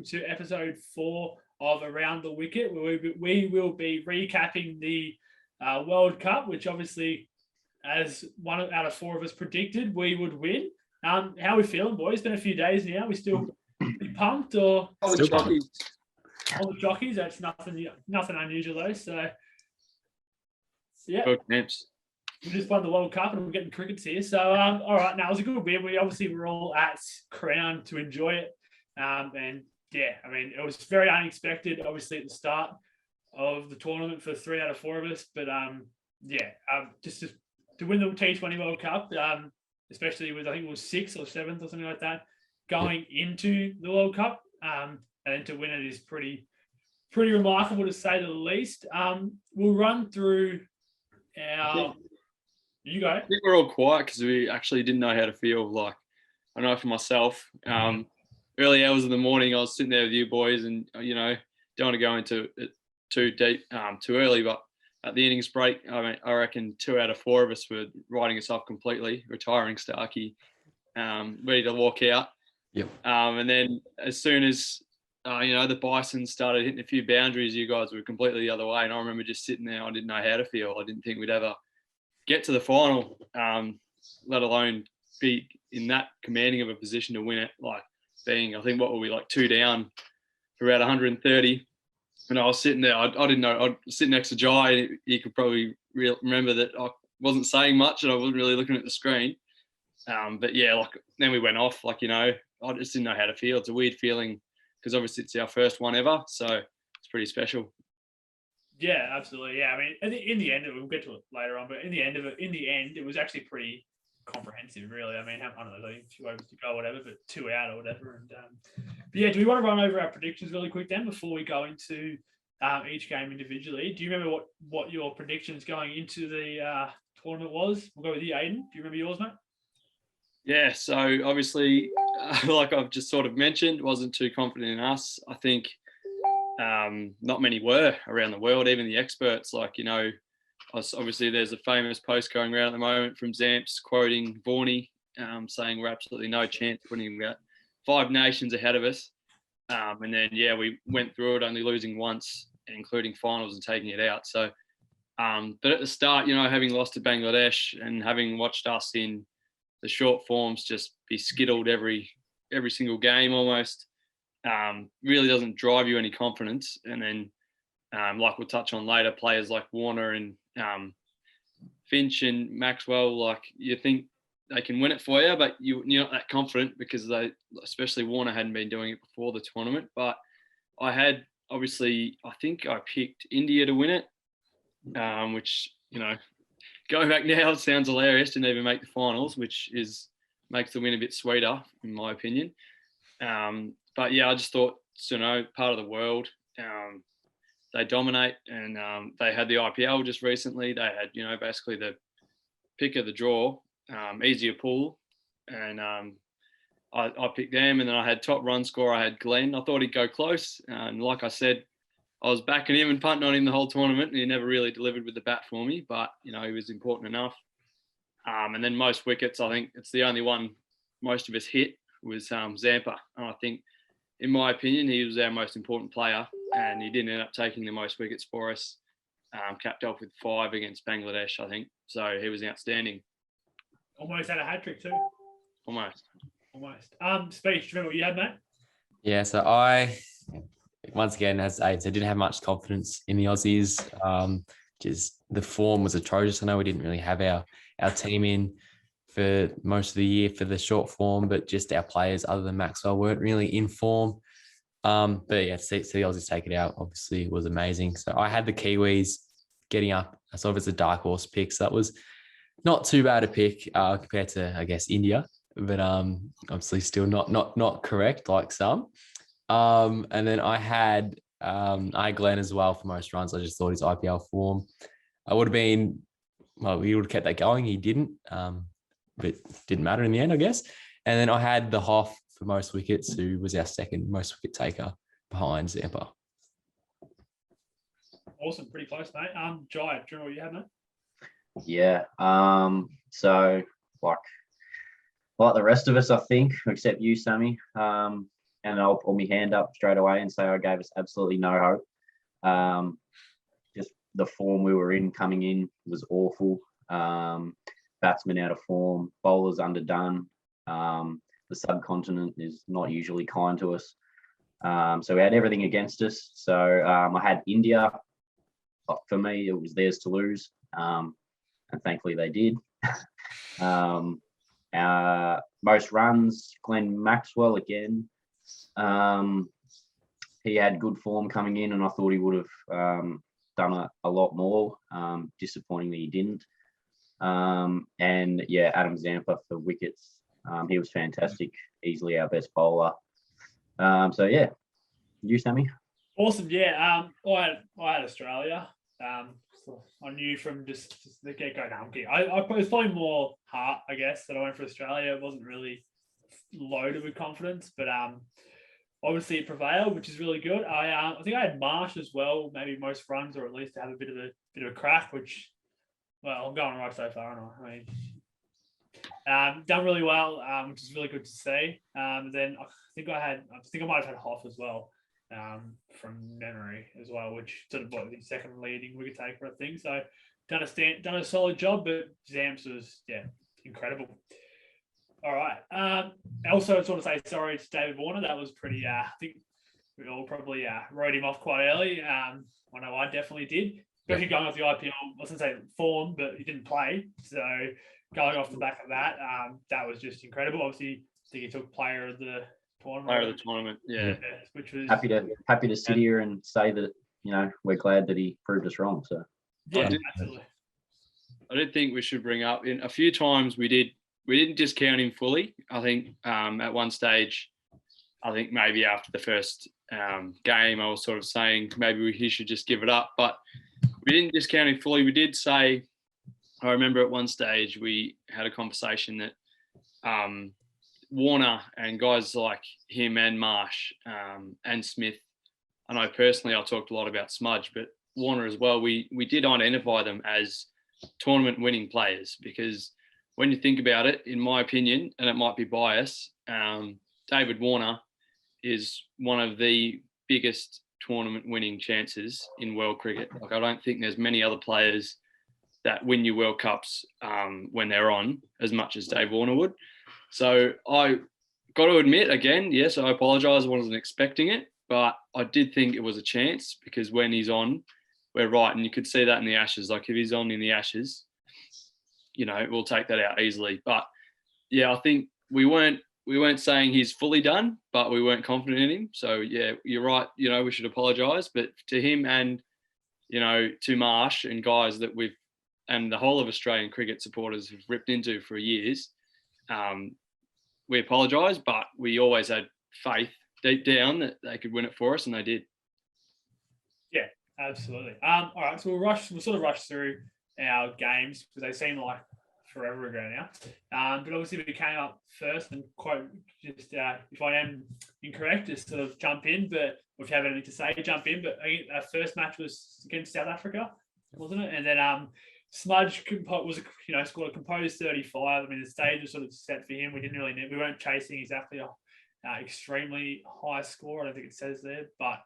to episode 4 of Around the Wicket, where we will be recapping the World Cup, which obviously, as one out of 4 of us predicted, we would win. How are we feeling, boys? It's been a few days now. We still pretty pumped, or still pumped? All the jockeys. That's nothing unusual though. So yeah. Good names. We just won the World Cup and we're getting crickets here. So, all right, now it was a good win. We obviously were all at Crown to enjoy it. And yeah, I mean, it was very unexpected, obviously, at the start of the tournament for 3 out of 4 of us. But just to win the T20 World Cup, especially with, I think it was 6th or 7th or something like that, going into the World Cup, and then to win it is pretty remarkable, to say the least. We'll run through our... You go. I think we're all quiet because we actually didn't know how to feel. Like, I know for myself, early hours of the morning, I was sitting there with you boys, and don't want to go into it too deep, too early. But at the innings break, I reckon 2 out of 4 of us were writing us off completely, retiring Starkey, ready to walk out. Yep. And then as soon as the Bison started hitting a few boundaries, you guys were completely the other way. And I remember just sitting there. I didn't know how to feel. I didn't think we'd ever get to the final, let alone be in that commanding of a position to win it. Like being, I think, what were we, like 2 down for about 130. And I was sitting there, I didn't know, I was sitting next to Jye. You could probably remember that I wasn't saying much and I wasn't really looking at the screen. But yeah, like then we went off, I just didn't know how to feel. It's a weird feeling because obviously it's our first one ever. So it's pretty special. Yeah, absolutely. Yeah, I mean, in the end, we'll get to it later on, but in the end, it was actually pretty comprehensive, really. I mean, I don't know, like 2 overs to go, or whatever, but 2 out or whatever. And but yeah, do we want to run over our predictions really quick then before we go into each game individually? Do you remember what your predictions going into the tournament was? We'll go with you, Aiden. Do you remember yours, mate? Yeah, so obviously, like I've just sort of mentioned, wasn't too confident in us. I think not many were around the world, even the experts. Obviously there's a famous post going around at the moment from Zamps quoting Vorney, saying we're absolutely no chance of winning about 5 nations ahead of us. And then, we went through it only losing once, including finals and taking it out. So, but at the start, having lost to Bangladesh and having watched us in the short forms just be skittled every single game almost, really doesn't drive you any confidence. And then, like we'll touch on later, players like Warner and Finch and Maxwell, like you think they can win it for you, but you're not that confident because especially Warner hadn't been doing it before the tournament. But I think I picked India to win it, which, going back now, it sounds hilarious to never make the finals, which makes the win a bit sweeter, in my opinion. But yeah, I just thought, part of the world, they dominate, and they had the IPL just recently. They had, basically the pick of the draw, easier pool, and I picked them. And then I had top run scorer, I had Glenn. I thought he'd go close, and like I said, I was backing him and punting on him the whole tournament, and he never really delivered with the bat for me. But he was important enough. And then most wickets, I think it's the only one most of us hit was Zampa, and I think, in my opinion, he was our most important player, and he didn't end up taking the most wickets for us. Capped off with 5 against Bangladesh, I think. So he was outstanding. Almost had a hat-trick too. Almost. Speech, do you remember what you had, mate? Yeah, so I, once again, as Aiden said, didn't have much confidence in the Aussies. Just the form was atrocious. I know we didn't really have our team in for most of the year for the short form, but just our players, other than Maxwell, weren't really in form. But yeah, to see the Aussies take it out, obviously, was amazing. So I had the Kiwis getting up. I saw it as a dark horse pick. So that was not too bad a pick compared to, I guess, India, but obviously still not correct like some. And then I had Glenn as well for most runs. I just thought his IPL form, he would have kept that going. He didn't. But didn't matter in the end, I guess. And then I had the Hoff for most wickets, who was our second most wicket taker behind Zampa. Awesome, pretty close, mate. Jye, do you remember what you had, mate? Yeah. So like the rest of us, I think, except you, Sammy. And and I'll put my hand up straight away and say I gave us absolutely no hope. Just the form we were in coming in was awful. Batsmen out of form, bowlers underdone. The subcontinent is not usually kind to us. So we had everything against us. So I had India. For me, it was theirs to lose. And thankfully they did. Most runs, Glenn Maxwell again. He had good form coming in, and I thought he would have done a lot more. Disappointingly, he didn't. And yeah, Adam Zampa for wickets. He was fantastic, easily our best bowler. So yeah, you, Sammy? Awesome. Yeah. I had Australia. So I knew from just the get-go. No, I'm kidding. I was probably more heart, I guess, that I went for Australia. It wasn't really loaded with confidence, but obviously it prevailed, which is really good. I think I had Marsh as well, maybe most runs, or at least to have a bit of a crack, which, well, I'm going right so far, aren't I? I mean, done really well, which is really good to see. Then I think I might have had Hoff as well, from memory as well, which sort of the second leading wicket taker, I think. So done a solid job, but Zamps was incredible. All right. Also, sort of say sorry to David Warner. That was pretty. I think we all probably wrote him off quite early. I know I definitely did. Especially going off the IPL, I wasn't say form, but he didn't play. So going off the back of that, that was just incredible. Obviously, I think he took player of the tournament. Player of the tournament, yeah. Which was happy to sit here and say that we're glad that he proved us wrong. So yeah, absolutely. I did think we should bring up in a few times we didn't discount him fully. I think at one stage, I think maybe after the first game, I was sort of saying maybe he should just give it up, but we didn't discount him fully. We did say, I remember at one stage we had a conversation that Warner and guys like him and Marsh and Smith, I know personally I talked a lot about Smudge, but Warner as well, we did identify them as tournament winning players, because when you think about it, in my opinion, and it might be bias, David Warner is one of the biggest tournament winning chances in world cricket. Like, I don't think there's many other players that win you World Cups when they're on as much as Dave Warner would. So I got to admit, again, yes, I apologise, I wasn't expecting it, but I did think it was a chance, because when he's on, we're right. And you could see that in the Ashes. Like, if he's on in the Ashes, we'll take that out easily. But yeah, I think we weren't saying he's fully done, but we weren't confident in him. So yeah, you're right. We should apologise, but to him and, to Marsh and guys that and the whole of Australian cricket supporters have ripped into for years, we apologise, but we always had faith deep down that they could win it for us, and they did. Yeah, absolutely. All right, so we'll sort of rush through our games because they seem like forever ago now. But obviously we came up first, and quite just if I am incorrect, just sort of jump in. But if you have anything to say, jump in. But I think our first match was against South Africa, wasn't it? And then Smudge was scored a composed 35. I mean, the stage was sort of set for him. We weren't chasing exactly a extremely high score. I don't think it says there, but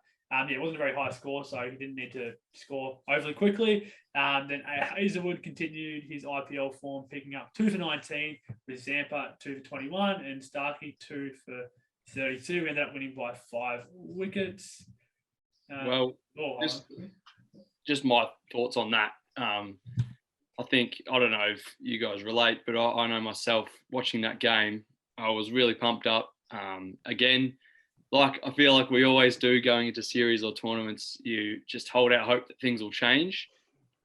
it wasn't a very high score, so he didn't need to score overly quickly. Then Hazelwood continued his IPL form, picking up 2 for 19, with Zampa 2 for 21 and Starkey 2 for 32. We ended up winning by 5 wickets. Just my thoughts on that. I think, I don't know if you guys relate, but I know myself watching that game, I was really pumped up. Again, like I feel like we always do going into series or tournaments, you just hold out hope that things will change.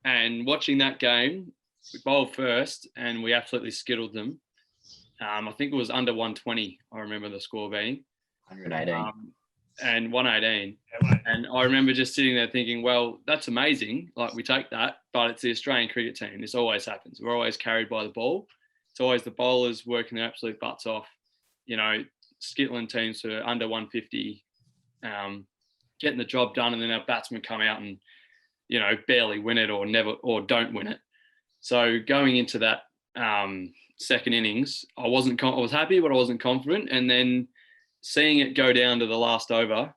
And watching that game, we bowled first and we absolutely skittled them. I think it was under 120, I remember the score being. 118. And 118. And I remember just sitting there thinking, well, that's amazing. Like, we take that, but it's the Australian cricket team. This always happens. We're always carried by the ball. It's always the bowlers working their absolute butts off, skittling teams to under 150, getting the job done, and then our batsmen come out and, barely win it or don't win it. So going into that second innings, I was happy, but I wasn't confident. And then seeing it go down to the last over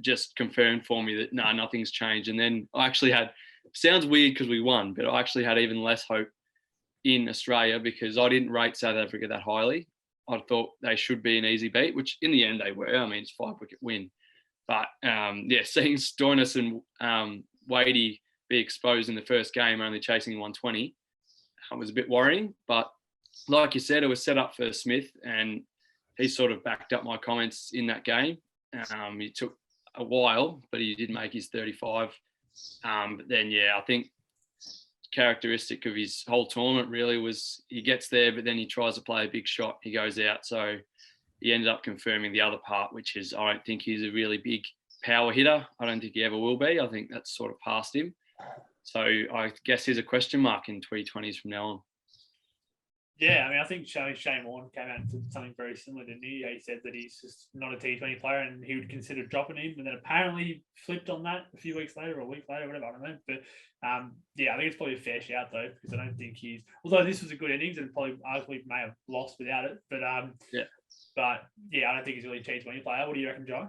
just confirmed for me that nothing's changed. And then I actually had, sounds weird because we won, but I actually had even less hope in Australia because I didn't rate South Africa that highly. I thought they should be an easy beat, which in the end they were. I mean, it's 5-wicket win. But seeing Stoinis and Wadey be exposed in the first game, only chasing 120, was a bit worrying. But like you said, it was set up for Smith, and he sort of backed up my comments in that game. He took a while, but he did make his 35. But then, I think characteristic of his whole tournament really was he gets there, but then he tries to play a big shot. He goes out. So he ended up confirming the other part, which is I don't think he's a really big power hitter. I don't think he ever will be. I think that's sort of past him. So I guess he's a question mark in T20s from now on. Yeah, I mean, I think Shane Warne came out and said something very similar, didn't he? He said that he's just not a T20 player and he would consider dropping him. And then apparently he flipped on that a few weeks later or a week later, whatever, I don't know. But I think it's probably a fair shout, though, because I don't think although this was a good innings and probably arguably may have lost without it. But I don't think he's really a T20 player. What do you reckon, Jye?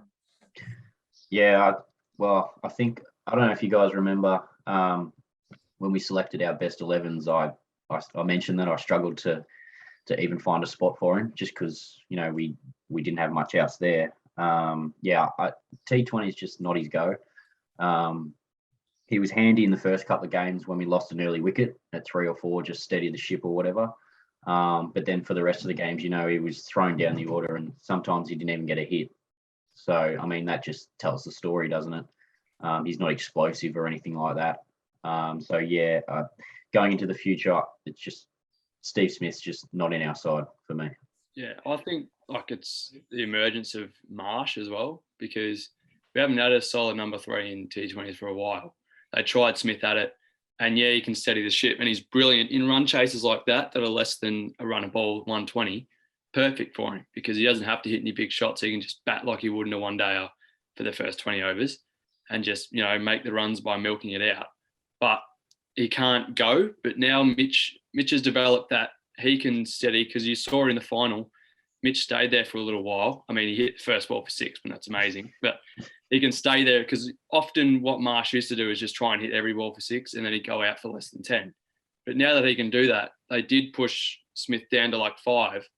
Yeah, I think, I don't know if you guys remember when we selected our best 11s, I mentioned that I struggled to even find a spot for him just because, we didn't have much else there. T20 is just not his go. He was handy in the first couple of games when we lost an early wicket at 3 or 4, just steady the ship or whatever. But then for the rest of the games, he was thrown down the order and sometimes he didn't even get a hit. So, I mean, that just tells the story, doesn't it? He's not explosive or anything like that. Going into the future, it's just Steve Smith's just not in our side for me. Yeah, I think it's the emergence of Marsh as well, because we haven't had a solid number 3 in T20s for a while. They tried Smith at it, and he can steady the ship, and he's brilliant in run chases like that are less than a run a ball 120. Perfect for him because he doesn't have to hit any big shots. He can just bat like he would in a one-dayer for the first 20 overs and just, make the runs by milking it out. But he can't go. But now Mitch has developed that he can steady, because you saw in the final, Mitch stayed there for a little while. I mean, he hit the first ball for 6, and that's amazing. But he can stay there because often what Marsh used to do is just try and hit every ball for 6 and then he'd go out for less than 10. But now that he can do that, they did push Smith down to 5.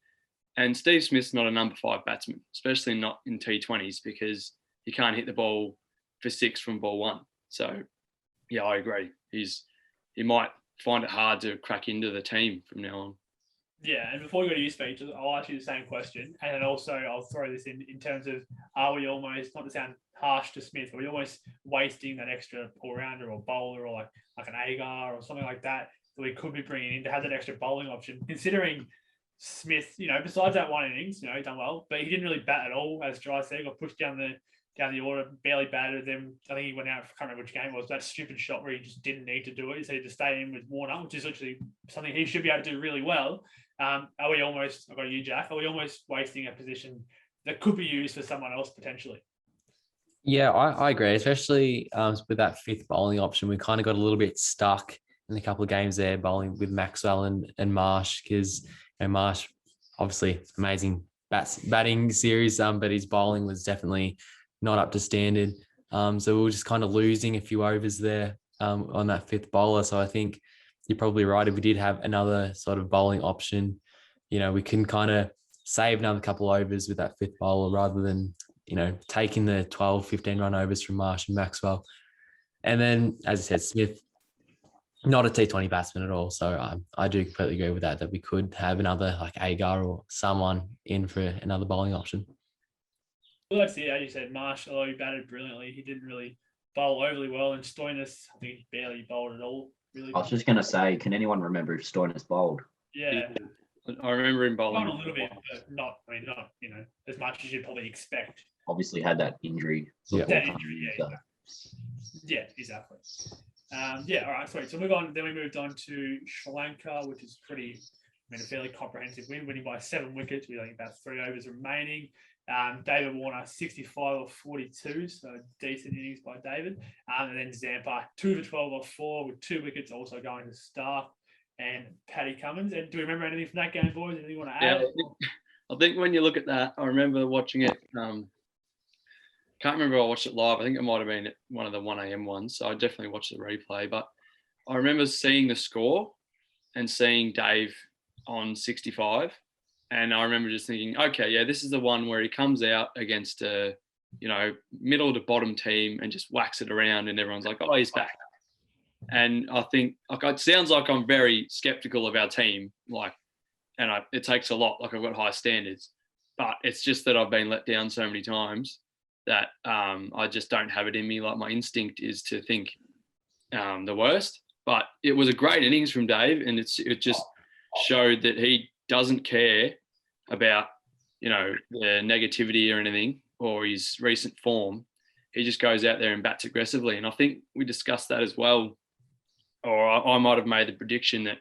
And Steve Smith's not a number 5 batsman, especially not in T20s, because he can't hit the ball for 6 from ball 1. So, I agree. He might find it hard to crack into the team from now on. Yeah, and before we go to your speech, I'll ask you the same question. And then also I'll throw this in terms of, are we almost, not to sound harsh to Smith, are we almost wasting that extra all-rounder or bowler or like an Agar or something like that we could be bringing in to have that extra bowling option, considering Smith, besides that one innings, he done well, but he didn't really bat at all, as Jye said, got pushed down the order, barely batted. Then I think he went out, I can't remember which game it was, that stupid shot where he just didn't need to do it. He said to stay in with Warner, which is literally something he should be able to do really well. Are we almost, I've got you, Jack, are we almost wasting a position that could be used for someone else potentially? Yeah, I agree, especially with that 5th bowling option. We kind of got a little bit stuck in a couple of games there bowling with Maxwell and Marsh, because Marsh, obviously amazing batting series, but his bowling was definitely not up to standard. So we were just kind of losing a few overs there on that 5th bowler. So I think you're probably right. If we did have another sort of bowling option, we can kind of save another couple overs with that 5th bowler rather than, taking the 12, 15 run overs from Marsh and Maxwell. And then, as I said, Smith, not a T20 batsman at all. So I do completely agree with that we could have another like Agar or someone in for another bowling option. Well, that's it. As you said, Marsh, although he batted brilliantly, he didn't really bowl overly well. And Stoinis, I think he barely bowled at all. Really. I was just going to say, can anyone remember if Stoinis bowled? Yeah. I remember him bowling. A little bit, but not as much as you'd probably expect. Obviously had that injury. Yeah, exactly. All right, sweet. So then we moved on to Sri Lanka, which is a fairly comprehensive win, winning by 7 wickets with about 3 overs remaining. David Warner, 65 of 42, so decent innings by David. And then Zampa, 2 for 12 off 4 with 2 wickets also going to Stark and Paddy Cummins. And do you remember anything from that game, boys? Anything you want to add? I think when you look at that, I remember watching it. Can't remember if I watched it live. I think it might have been one of the 1 a.m. ones. So I definitely watched the replay. But I remember seeing the score and seeing Dave on 65. And I remember just thinking, okay, yeah, this is the one where he comes out against a, middle to bottom team and just whacks it around and everyone's like, oh, he's back. And I think it sounds like I'm very skeptical of our team. It takes a lot. Like I've got high standards, but it's just that I've been let down so many times that I just don't have it in me. Like my instinct is to think the worst. But it was a great innings from Dave, and it just showed that he doesn't care about the negativity or anything or his recent form. He just goes out there and bats aggressively, and I think we discussed that as well. Or I might have made the prediction that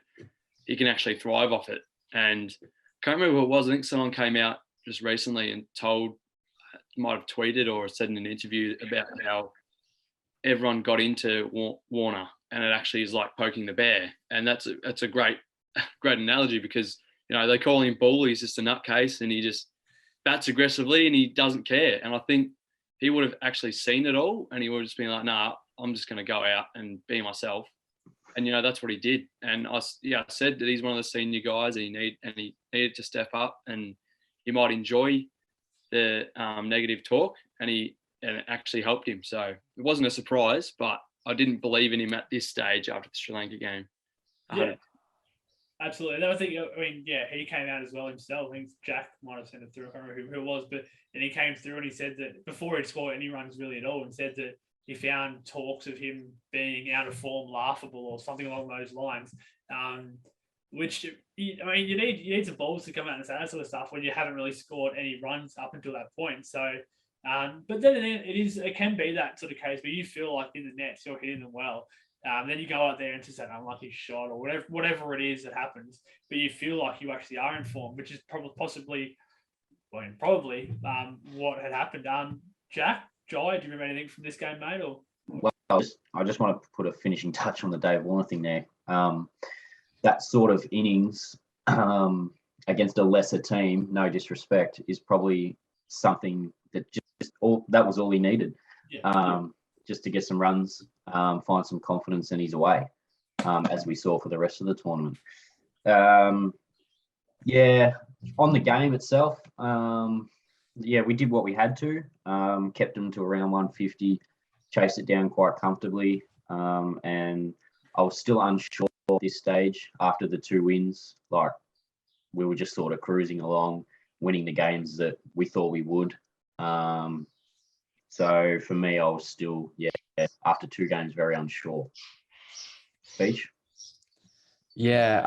he can actually thrive off it. And I can't remember who it was. I think someone came out just recently and might have tweeted or said in an interview about how everyone got into Warner, and it actually is like poking the bear. And that's a great analogy because, they call him bull. He's just a nutcase and he just bats aggressively and he doesn't care. And I think he would have actually seen it all and he would have just been like, nah, I'm just going to go out and be myself. And, that's what he did. And I said that he's one of the senior guys and he needed to step up and he might enjoy the negative talk and it actually helped him. So it wasn't a surprise, but I didn't believe in him at this stage after the Sri Lanka game. Yeah, absolutely. And I think, he came out as well himself. I think Jack might have sent it through. I can't remember who it was, but then he came through and he said that before he'd scored any runs really at all and said that he found talks of him being out of form laughable or something along those lines. Which you need some balls to come out and say that sort of stuff when you haven't really scored any runs up until that point. So, but then it can be that sort of case where you feel like in the nets you're hitting them well. Then you go out there and just an unlucky shot or whatever it is that happens, but you feel like you actually are in form, which is probably what had happened. Jack, Jye, do you remember anything from this game, mate? Or well, I just want to put a finishing touch on the Dave Warner thing there. That sort of innings against a lesser team, no disrespect, is probably something that that was all he needed. Just to get some runs, find some confidence, and he's away, as we saw for the rest of the tournament. On the game itself, we did what we had to, kept them to around 150, chased it down quite comfortably, and I was still unsure at this stage after the 2 wins. Like, we were just sort of cruising along, winning the games that we thought we would. So for me, I was still, after 2 games, very unsure. Speech? Yeah,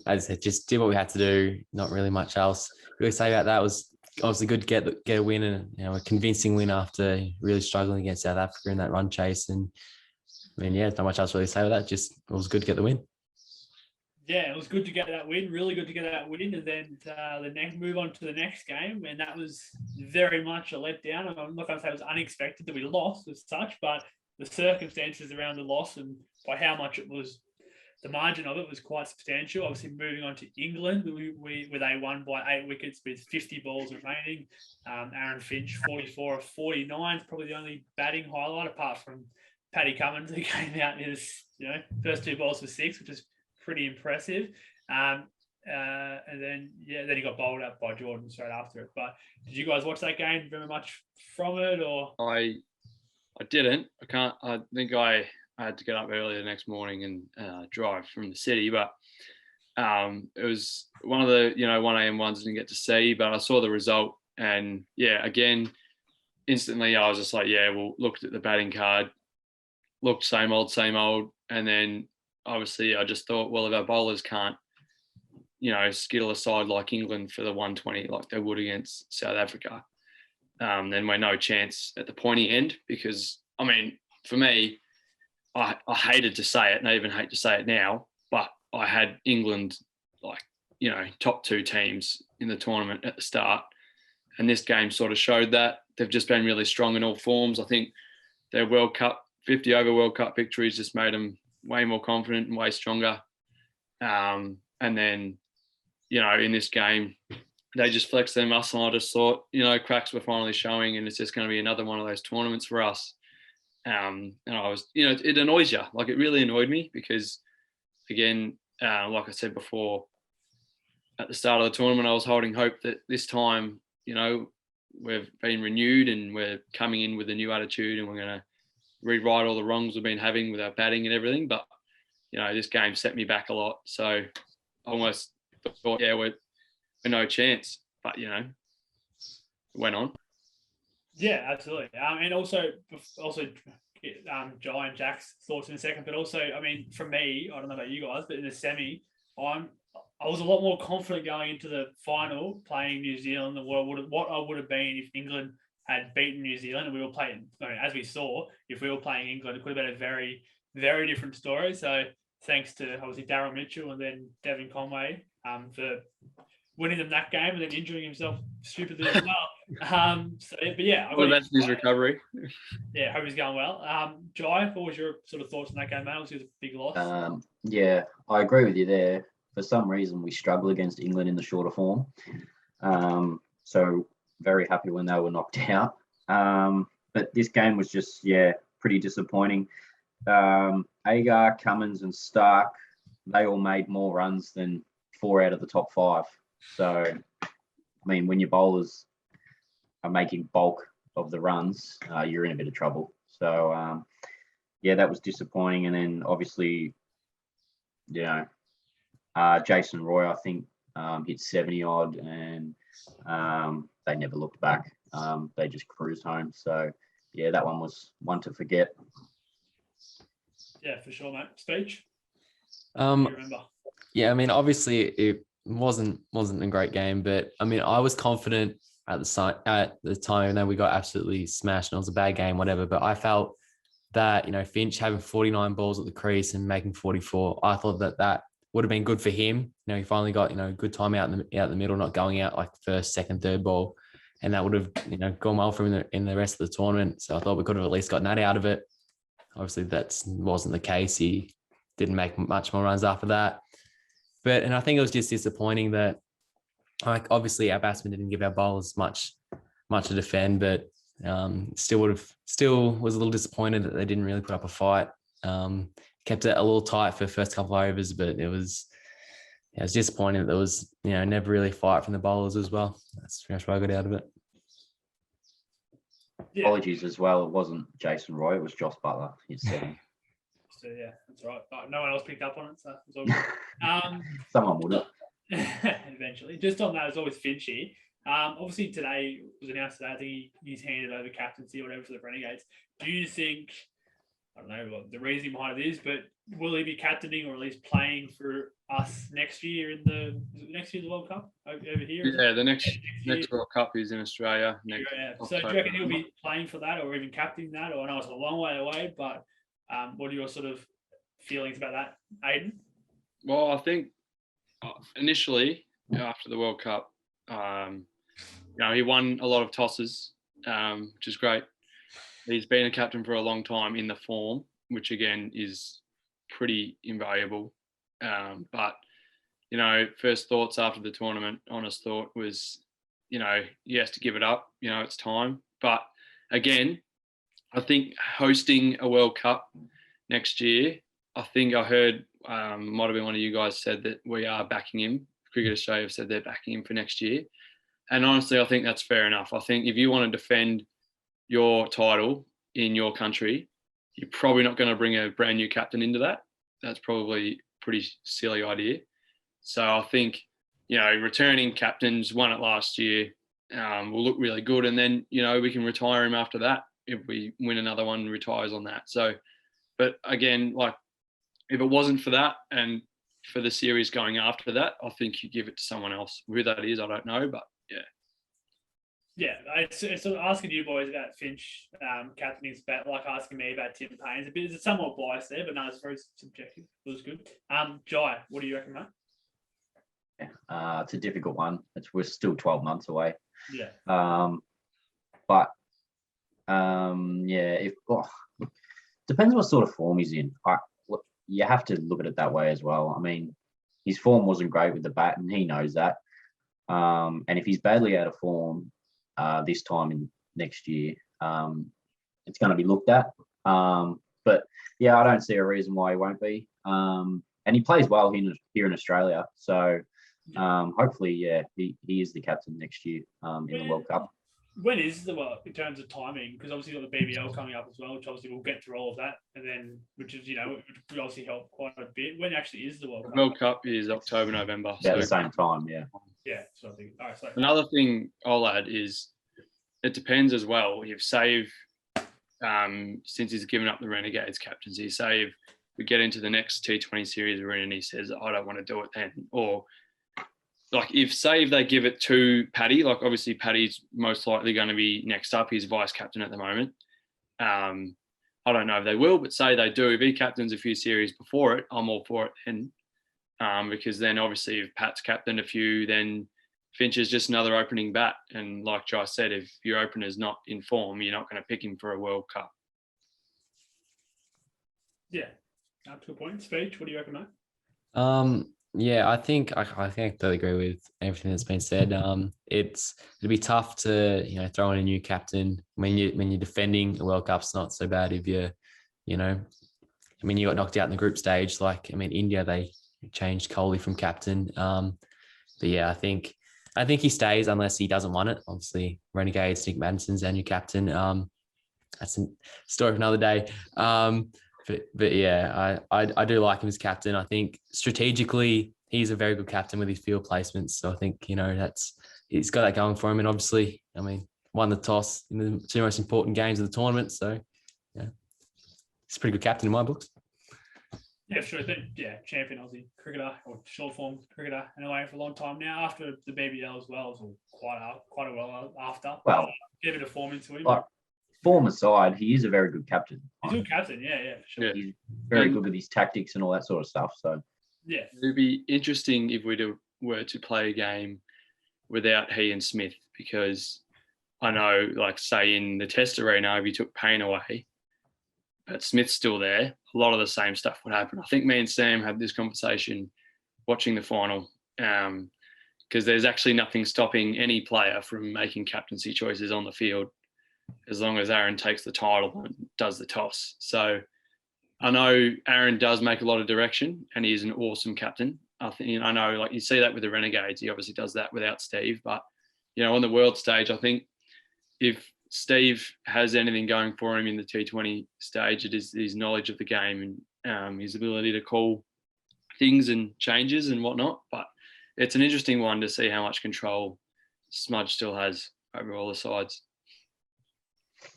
as I said, just did what we had to do. Not really much else. Really say about that. It was obviously good to get a win and a convincing win after really struggling against South Africa in that run chase. And not much else really to say about that. Just it was good to get the win. Yeah, it was good to get that win. Really good to get that win, and then move on to the next game, and that was very much a letdown. I'm not going to say it was unexpected that we lost as such, but the circumstances around the loss and by how much it was, the margin of it was quite substantial. Obviously, moving on to England, where they won by 8 wickets with 50 balls remaining. Aaron Finch, 44 of 49, is probably the only batting highlight apart from Paddy Cummins, who came out in his first 2 balls for 6, which is pretty impressive. And then he got bowled out by Jordan straight after it. But did you guys watch that game? Very much from it, or I didn't. I think I had to get up early the next morning and drive from the city. But it was one of the 1 a.m. ones I didn't get to see. But I saw the result, and again, instantly I was just like, looked at the batting card, looked same old, and then. Obviously, I just thought, well, if our bowlers can't, skittle aside like England for the 120 like they would against South Africa, then we're no chance at the pointy end because, for me, I hated to say it and I even hate to say it now, but I had England top 2 teams in the tournament at the start. And this game sort of showed that. They've just been really strong in all forms. I think their 50 over World Cup victories just made them way more confident and way stronger. And then, in this game, they just flexed their muscle. I just thought, cracks were finally showing, and it's just going to be another one of those tournaments for us. And I was, it annoys you. Like, it really annoyed me because, again, like I said before, at the start of the tournament, I was holding hope that this time, we've been renewed and we're coming in with a new attitude and we're going to rewrite all the wrongs we've been having with our batting and everything. But, this game set me back a lot. So I almost thought, yeah, we're no chance. But, it went on. Yeah, absolutely. And also Jye and Jack's thoughts in a second. But also, I mean, for me, I don't know about you guys, but in the semi, I was a lot more confident going into the final playing New Zealand than what I would have been if England had beaten New Zealand and we were playing. I mean, as we saw, if we were playing England, it could have been a very, very different story. So thanks to obviously Daryl Mitchell and then Devin Conway for winning them that game and then injuring himself stupidly as well. But yeah. What about his recovery? Yeah, hope he's going well. Jye, what was your sort of thoughts on that game, mate? Obviously, it was a big loss. Yeah, I agree with you there. For some reason, we struggle against England in the shorter form. So very happy when they were knocked out. But this game was just, pretty disappointing. Agar, Cummins and Stark, they all made more runs than 4 out of the top 5. So, I mean, when your bowlers are making bulk of the runs, you're in a bit of trouble. So, that was disappointing. And then obviously, Jason Roy, I think, hit 70 odd and they never looked back. They just cruised home. So, that one was one to forget. Yeah, for sure, mate. Speech? You remember? Yeah, I mean, obviously it wasn't a great game, but I mean, I was confident at the time, and we got absolutely smashed and it was a bad game, whatever. But I felt that, Finch having 49 balls at the crease and making 44, I thought that would have been good for him. He finally got, good time out in the middle, not going out like first, second, third ball. And that would have, gone well for him in the rest of the tournament. So I thought we could have at least gotten that out of it. Obviously, that wasn't the case. He didn't make much more runs after that. And I think it was just disappointing that, obviously our batsmen didn't give our bowlers much to defend, but still was a little disappointed that they didn't really put up a fight. Kept it a little tight for the first couple of overs, but it was disappointing that there was, never really a fight from the bowlers as well. That's what I got out of it. Yeah. Apologies as well. It wasn't Jason Roy. It was Josh Butler. He's 7. So, yeah, that's right. But no one else picked up on it, so it's all good. Someone would have. Eventually. Just on that, it's always Finchy. Obviously, today was announced that I think he's handed over captaincy or whatever for the Renegades. Do you think, I don't know what the reason behind it is, but will he be captaining or at least playing for us next year next year's World Cup over here? Yeah, the next World Cup is in Australia. So do you reckon he'll be playing for that or even captaining that? Or I know it's a long way away, but what are your sort of feelings about that, Aiden? Well, I think initially after the World Cup, he won a lot of tosses, which is great. He's been a captain for a long time in the form, which again is pretty invaluable. But, first thoughts after the tournament, honest thought was, he has to give it up. It's time. But again, I think hosting a World Cup next year, I think I heard, might have been one of you guys said that we are backing him. Cricket Australia have said they're backing him for next year. And honestly, I think that's fair enough. I think if you want to defend your title in your country, you're probably not going to bring a brand new captain into that. That's probably a pretty silly idea. So I think, returning captains, won it last year, will look really good. And then, we can retire him after that. If we win another one, retires on that. So, but again, if it wasn't for that and for the series going after that, I think you give it to someone else. Who that is, I don't know, but yeah. Yeah, it's sort of asking you boys about Finch captaining, about like asking me about Tim Payne. It's somewhat biased there, but no, it's very subjective. It was good. Jye, what do you reckon, mate? Yeah, it's a difficult one. We're still 12 months away. Yeah. Depends what sort of form he's in. You have to look at it that way as well. I mean, his form wasn't great with the bat, and he knows that. And if he's badly out of form this time in next year, it's going to be looked at. But yeah, I don't see a reason why he won't be. And he plays well here in Australia. So hopefully, yeah, he is the captain next year in the World Cup. When is the World in terms of timing? Because obviously you've got the BBL coming up as well, which obviously we'll get through all of that, and then which is which would obviously help quite a bit. When actually is the World Cup? World Cup is October, November. At the same time, yeah. Yeah, so I think. All right, so another thing I'll add is it depends as well. If Save, since he's given up the Renegades captaincy, say if we get into the next T20 series we're in and he says, I don't want to do it then, or like if they give it to Paddy, like obviously Paddy's most likely going to be next up. He's vice captain at the moment. I don't know if they will, but say they do. If he captains a few series before it, I'm all for it then. Because then obviously if Pat's captained a few, then Finch is just another opening bat. And like Jye said, if your opener's not in form, you're not going to pick him for a World Cup. Yeah, up to a point. Speech, what do you reckon, mate? Yeah, I think I totally agree with everything that's been said. It'll be tough to throw in a new captain when you're defending a World Cup's not so bad if you got knocked out in the group stage. India, they changed Kohli from captain. But yeah, I think he stays unless he doesn't want it. Obviously, Renegades, Nick Maddison's our new captain. That's a story for another day. But yeah, I do like him as captain. I think strategically he's a very good captain with his field placements. So I think he's got that going for him. And obviously, won the toss in the two most important games of the tournament. So yeah, he's a pretty good captain in my books. Yeah, sure. Yeah, champion Aussie cricketer or short form cricketer anyway for a long time now. After the BBL as well, so quite a while after. Well, give it a form into him. Form aside, he is a very good captain. He's a good captain, yeah, for sure. Yeah. He's very good with his tactics and all that sort of stuff. So yeah, it'd be interesting if we were to play a game without he and Smith, because I know, like say in the Test arena, if you took Payne away, but Smith's still there, a lot of the same stuff would happen. I think me and Sam had this conversation watching the final, because there's actually nothing stopping any player from making captaincy choices on the field, as long as Aaron takes the title and does the toss. So I know Aaron does make a lot of direction and he is an awesome captain. I know, like you see that with the Renegades, he obviously does that without Steve. But, on the world stage, I think if Steve has anything going for him in the T20 stage, it is his knowledge of the game and his ability to call things and changes and whatnot. But it's an interesting one to see how much control Smudge still has over all the sides.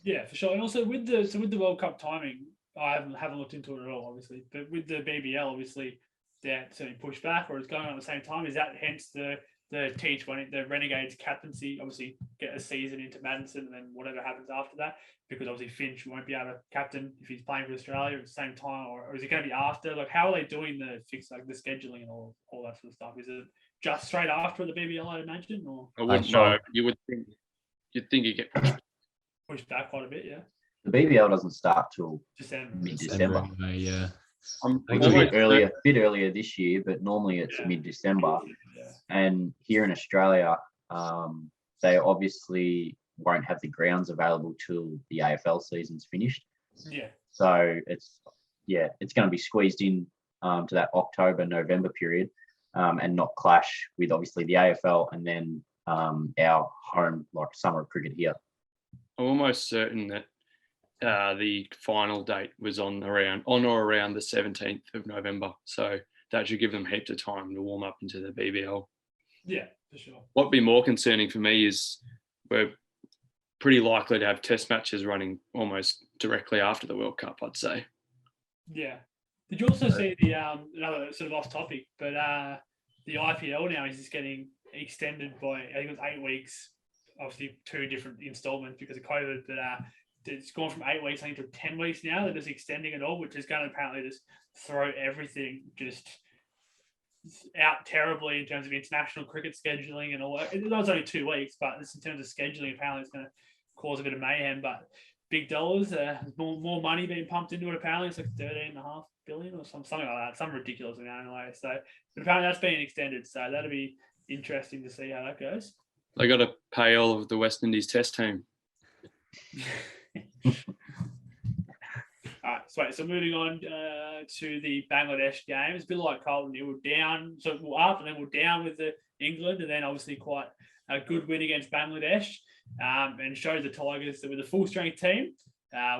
Yeah, for sure. And also with the World Cup timing, I haven't looked into it at all, obviously. But with the BBL, obviously, that's certainly pushed back, or it's going on at the same time. Is that hence the T20, the Renegades captaincy, obviously get a season into Madison, and then whatever happens after that? Because obviously Finch won't be able to captain if he's playing for Australia at the same time, or is it going to be after? Like, how are they doing the fix, like the scheduling and all that sort of stuff? Is it just straight after the BBL, I'd imagine, or I wouldn't know. You'd think you get pushed back quite a bit, yeah. the BBL doesn't start till December. mid-December. Yeah. Which is a bit earlier this year, but normally it's mid-December. Yeah. And here in Australia, they obviously won't have the grounds available till the AFL season's finished. Yeah. So it's going to be squeezed in to that October-November period, and not clash with obviously the AFL and then our home summer of cricket here. I'm almost certain that the final date was on or around the 17th of November. So that should give them heaps of time to warm up into the BBL. Yeah, for sure. What'd be more concerning for me is we're pretty likely to have test matches running almost directly after the World Cup, I'd say. Yeah. Did you also see the another sort of off topic, but the IPL now is just getting extended by, I think it was 8 weeks, obviously 2 different installments because of COVID, but it's gone from 8 weeks, I think, to 10 weeks now. They're just extending it all, which is going to apparently just throw everything just out terribly in terms of international cricket scheduling and all that. It was only 2 weeks, but this in terms of scheduling, apparently it's going to cause a bit of mayhem. But big dollars, more money being pumped into it. Apparently it's like 13.5 billion or something like that, some ridiculous amount anyway. So, but apparently that's being extended, so that'll be interesting to see how that goes. They got to pay all of the West Indies Test team. All right, so moving on to the Bangladesh game. It's a bit like Carlton. It was down, so we're up, and then we're down with the England, and then obviously quite a good win against Bangladesh, and showed the Tigers that with a full strength team,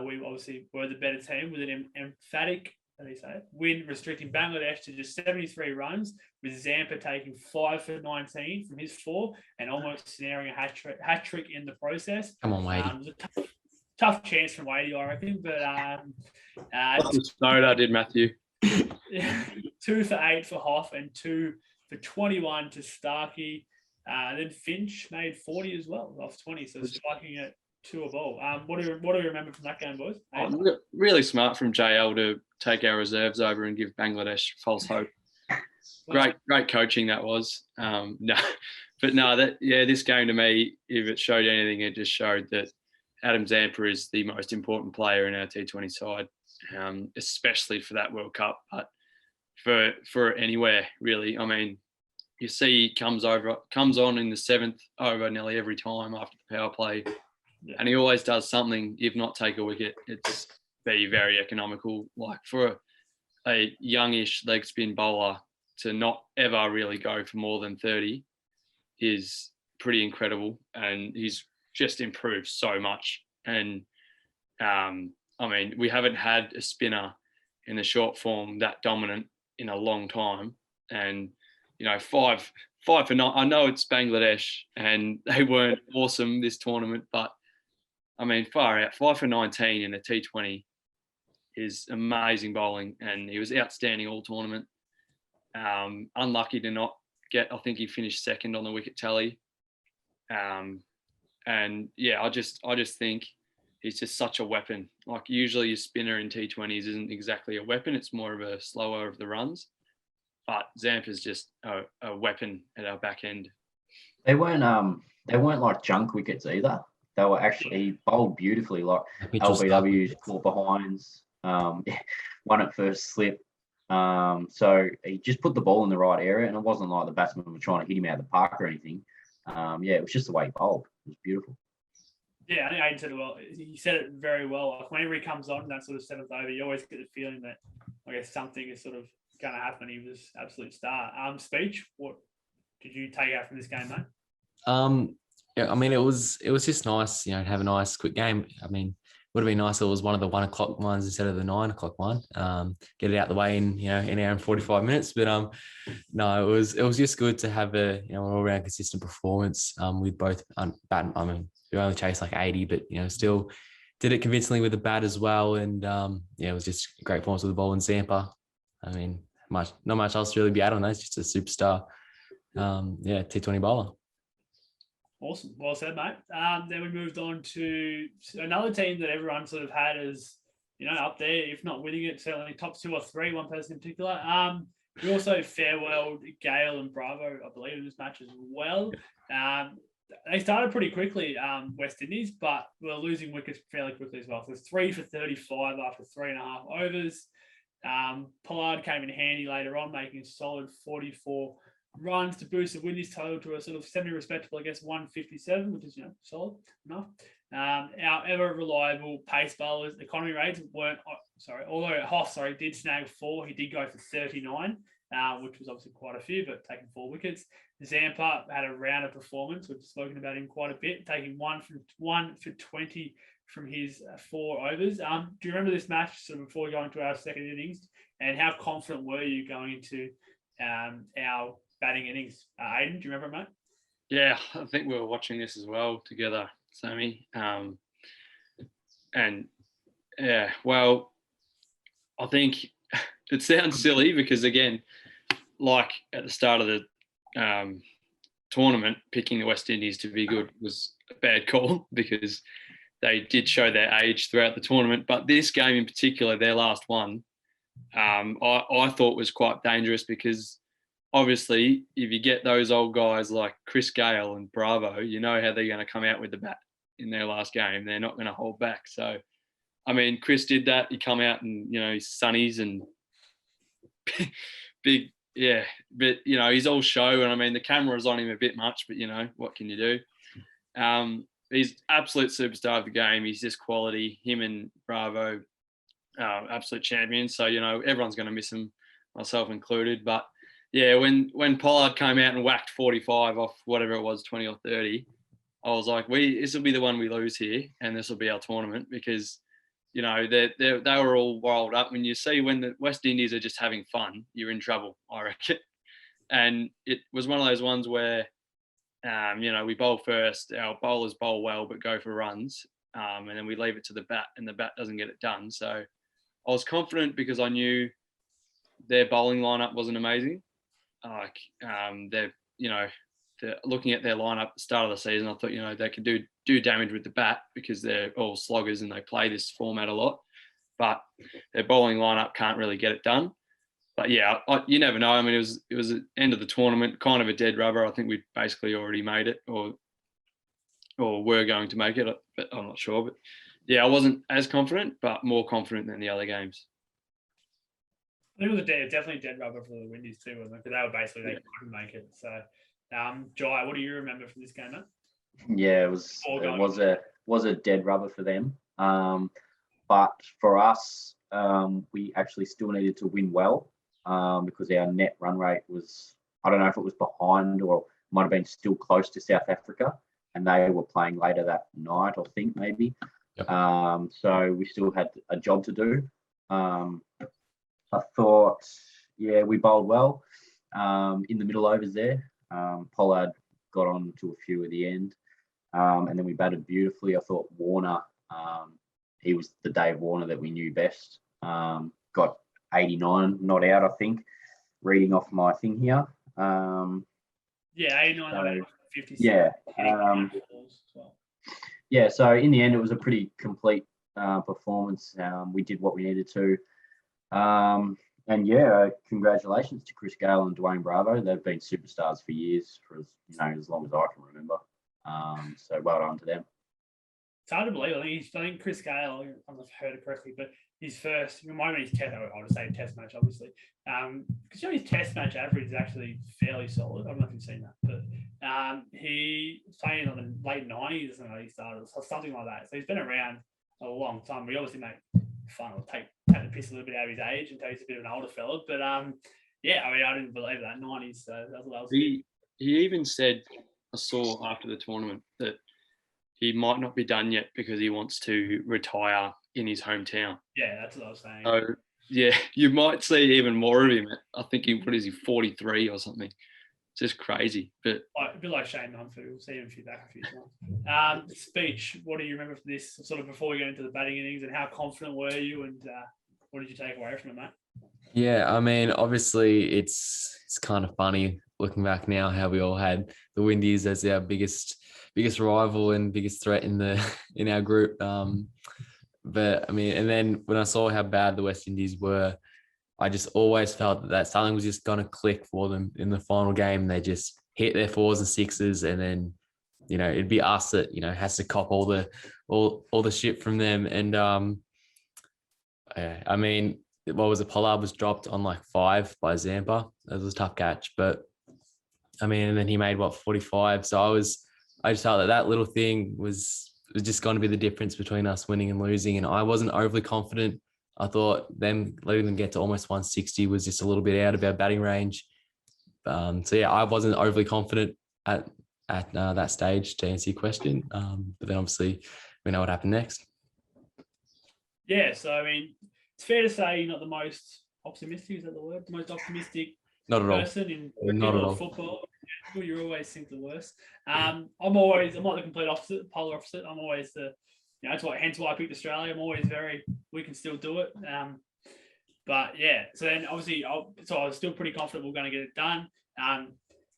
we obviously were the better team with an emphatic, how do you say it, win, restricting Bangladesh to just 73 runs, with Zampa taking 5 for 19 from his 4 and almost snaring a hat trick in the process. Come on, Wadey. It was a tough chance from Wadey, I reckon, but No, that did, Matthew. 2 for 8 for Hoff and 2 for 21 to Starkey. Then Finch made 40 as well off 20, so striking at 2 a ball. What do you remember from that game, boys? Really smart from JL to take our reserves over and give Bangladesh false hope. Great coaching that was. This game to me, if it showed anything, it just showed that Adam Zampa is the most important player in our T20 side, especially for that World Cup, but for anywhere really. I mean, you see he comes on in the 7th over nearly every time after the power play, and he always does something, if not take a wicket. It's very, very economical. Like for a youngish leg spin bowler to not ever really go for more than 30 is pretty incredible, and he's just improved so much. And I mean, we haven't had a spinner in the short form that dominant in a long time. And you know, 5 for 9. I know it's Bangladesh and they weren't awesome this tournament, but I mean, far out. 5 for 19 in a T20 is amazing bowling, and he was outstanding all tournament. Unlucky to not get. I think he finished 2nd on the wicket tally. And yeah, I just think he's just such a weapon. Like usually your spinner in T20s isn't exactly a weapon. It's more of a slower of the runs. But Zampa's just a weapon at our back end. They weren't like junk wickets either. They were actually bowled beautifully, like LBWs, caught behinds, one at first slip. So he just put the ball in the right area, and it wasn't like the batsmen were trying to hit him out of the park or anything. It was just the way he bowled. It was beautiful. Yeah, I think Aiden said it well. He said it very well. Like whenever he comes on that sort of 7th over, you always get the feeling that I guess something is sort of going to happen. He was absolute star. Speech, what did you take out from this game, mate? Yeah, I mean, it was just nice, you know, to have a nice quick game. I mean, would have been nice if it was one of the 1 o'clock ones instead of the 9 o'clock one. Get it out the way in, you know, an hour and 45 minutes. But no, it was just good to have a, you know, an all-round consistent performance with both bat. I mean, we only chased like 80, but you know, still did it convincingly with the bat as well. And it was just a great performance with the ball and Zampa. I mean, not much else to really be added on that. It's just a superstar. T20 bowler. Awesome. Well said, mate. Then we moved on to another team that everyone sort of had as, you know, up there, if not winning it, certainly top 2 or 3, one person in particular. We also farewelled Gale and Bravo, I believe, in this match as well. They started pretty quickly, West Indies, but were losing wickets fairly quickly as well. So it's 3 for 35 after 3.5 overs. Pollard came in handy later on, making a solid 44 runs to boost the Windies total to a sort of semi-respectable, I guess, 157, which is, you know, solid enough. Our ever-reliable pace bowlers, economy rates weren't, although Hoff, did snag 4, he did go for 39, which was obviously quite a few, but taking 4 wickets. Zampa had a rounder performance. We've spoken about him quite a bit, taking 1 for 20 from his 4 overs. Do you remember this match sort of before going to our second innings? And how confident were you going into our batting innings? Aiden, do you remember, mate? Yeah, I think we were watching this as well together, Sammy. And yeah, well, I think it sounds silly because, again, like at the start of the tournament, picking the West Indies to be good was a bad call because they did show their age throughout the tournament. But this game in particular, their last one, I thought was quite dangerous because obviously if you get those old guys like Chris Gale and Bravo, you know how they're going to come out with the bat in their last game. They're not going to hold back. So, I mean, Chris did that. He come out and, you know, sunnies and big yeah, but he's all show, and I mean the camera's on him a bit much, but what can you do? He's absolute superstar of the game. He's just quality. Him and Bravo, absolute champions. So everyone's going to miss him, myself included. But yeah, when Pollard came out and whacked 45 off whatever it was, 20 or 30, I was like, this will be the one we lose here, and this will be our tournament, because they were all riled up. When you see when the West Indies are just having fun, you're in trouble, I reckon. And it was one of those ones where, we bowl first, our bowlers bowl well but go for runs, and then we leave it to the bat, and the bat doesn't get it done. So I was confident because I knew their bowling lineup wasn't amazing. They're looking at their lineup at the start of the season, I thought, they could do damage with the bat because they're all sloggers and they play this format a lot. But their bowling lineup can't really get it done. But yeah, you never know. I mean, it was the end of the tournament, kind of a dead rubber. I think we basically already made it, or were going to make it, but I'm not sure. But yeah, I wasn't as confident, but more confident than the other games. I think it was definitely a dead rubber for the Windies too, wasn't it? Because they were basically, they couldn't make it. So, Jye, what do you remember from this game, mate? Yeah, it was a dead rubber for them. But for us, we actually still needed to win well, because our net run rate was, I don't know if it was behind or might have been still close to South Africa, and they were playing later that night, I think maybe. Yep. So we still had a job to do. I thought, yeah, we bowled well in the middle overs there. Pollard got on to a few at the end, and then we batted beautifully. I thought Warner, he was the Dave Warner that we knew best. Got 89, not out, I think, reading off my thing here. Yeah, 89, not out, 56. Yeah. Yeah, so in the end, it was a pretty complete performance. We did what we needed to. And yeah, congratulations to Chris Gale and Dwayne Bravo. They've been superstars for years, for as long as I can remember. So well done to them. It's hard to believe. I think Chris Gale, I've heard it correctly, but his first, remind me his test, I'll just say test match, obviously. Because his test match average is actually fairly solid. I don't know if you've seen that, but he was playing in the late 90s and he started, so something like that. So he's been around a long time. We obviously make fun or take the piss a little bit out of his age and he's a bit of an older fella. But yeah, I mean, I didn't believe that 90s. So that's what I was. He even said, I saw after the tournament, that he might not be done yet because he wants to retire in his hometown. Yeah, that's what I was saying. So yeah, you might see even more of him. I think what is he, 43 or something? It's just crazy. But a bit like Shane Mumford, we'll see him back a few times. Speech, what do you remember from this, sort of before we get into the batting innings, and how confident were you, and what did you take away from it, mate? Yeah, I mean, obviously it's kind of funny looking back now how we all had the Windies as our biggest rival and biggest threat in our group. But I mean, and then when I saw how bad the West Indies were, I just always felt that something was just going to click for them in the final game. They just hit their 4s and 6s, and then it'd be us that has to cop all the shit from them. And I mean, what was it? Pollard was dropped on like 5 by Zampa. That was a tough catch, but I mean, and then he made 45. So I just felt that little thing was just going to be the difference between us winning and losing. And I wasn't overly confident. I thought letting them get to almost 160 was just a little bit out of our batting range. So yeah, I wasn't overly confident at that stage, to answer your question. But then obviously we know what happened next. Yeah, so I mean, it's fair to say you're not the most optimistic. Is that the word? The most optimistic Not at all. person in Not at all. football. You always think the worst. I'm not the complete opposite, polar opposite. I'm always hence why I picked Australia. I'm always we can still do it. But yeah, so then obviously, I was still pretty confident we're going to get it done.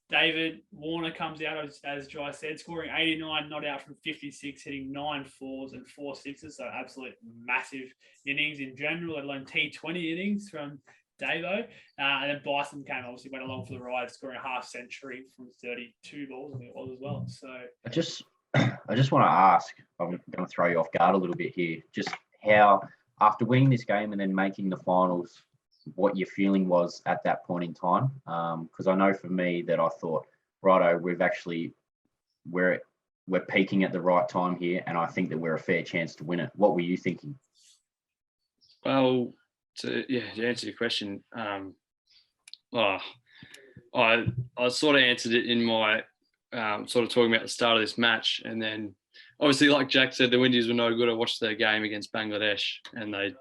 David Warner comes out, as Jye said, scoring 89, not out from 56, hitting 9 4s and 4 6s. So absolute massive innings in general, let alone T20 innings from Davo. And then Bison obviously went along for the ride, scoring a half century from 32 balls, I think it was as well. So I just want to ask, I'm going to throw you off guard a little bit here, just how, after winning this game and then making the finals, what your feeling was at that point in time. Because I know for me that I thought, righto, we're peaking at the right time here, and I think that we're a fair chance to win it. What were you thinking? Well, to answer your question, I sort of answered it in my sort of talking about the start of this match, and then obviously, like Jack said, the Windies were no good. I watched their game against Bangladesh, and they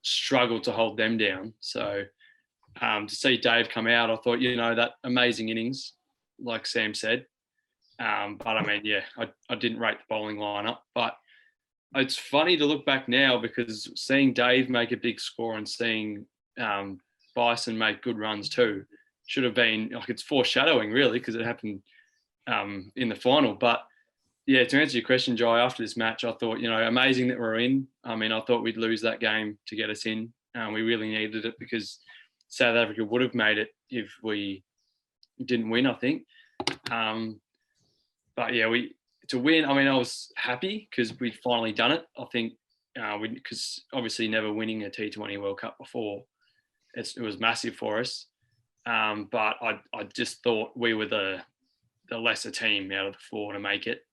struggled to hold them down. So to see Dave come out, I thought, that amazing innings, like Sam said. But I mean, I didn't rate the bowling lineup, but it's funny to look back now because seeing Dave make a big score and seeing Bison make good runs too should have been like, it's foreshadowing really, because it happened in the final. But yeah, to answer your question, Jye, after this match, I thought, amazing that we're in. I mean, I thought we'd lose that game to get us in. We really needed it because South Africa would have made it if we didn't win, I think. But yeah, to win, I mean, I was happy because we'd finally done it. I think because obviously never winning a T20 World Cup before, it was massive for us. But I just thought we were the lesser team out of the four to make it.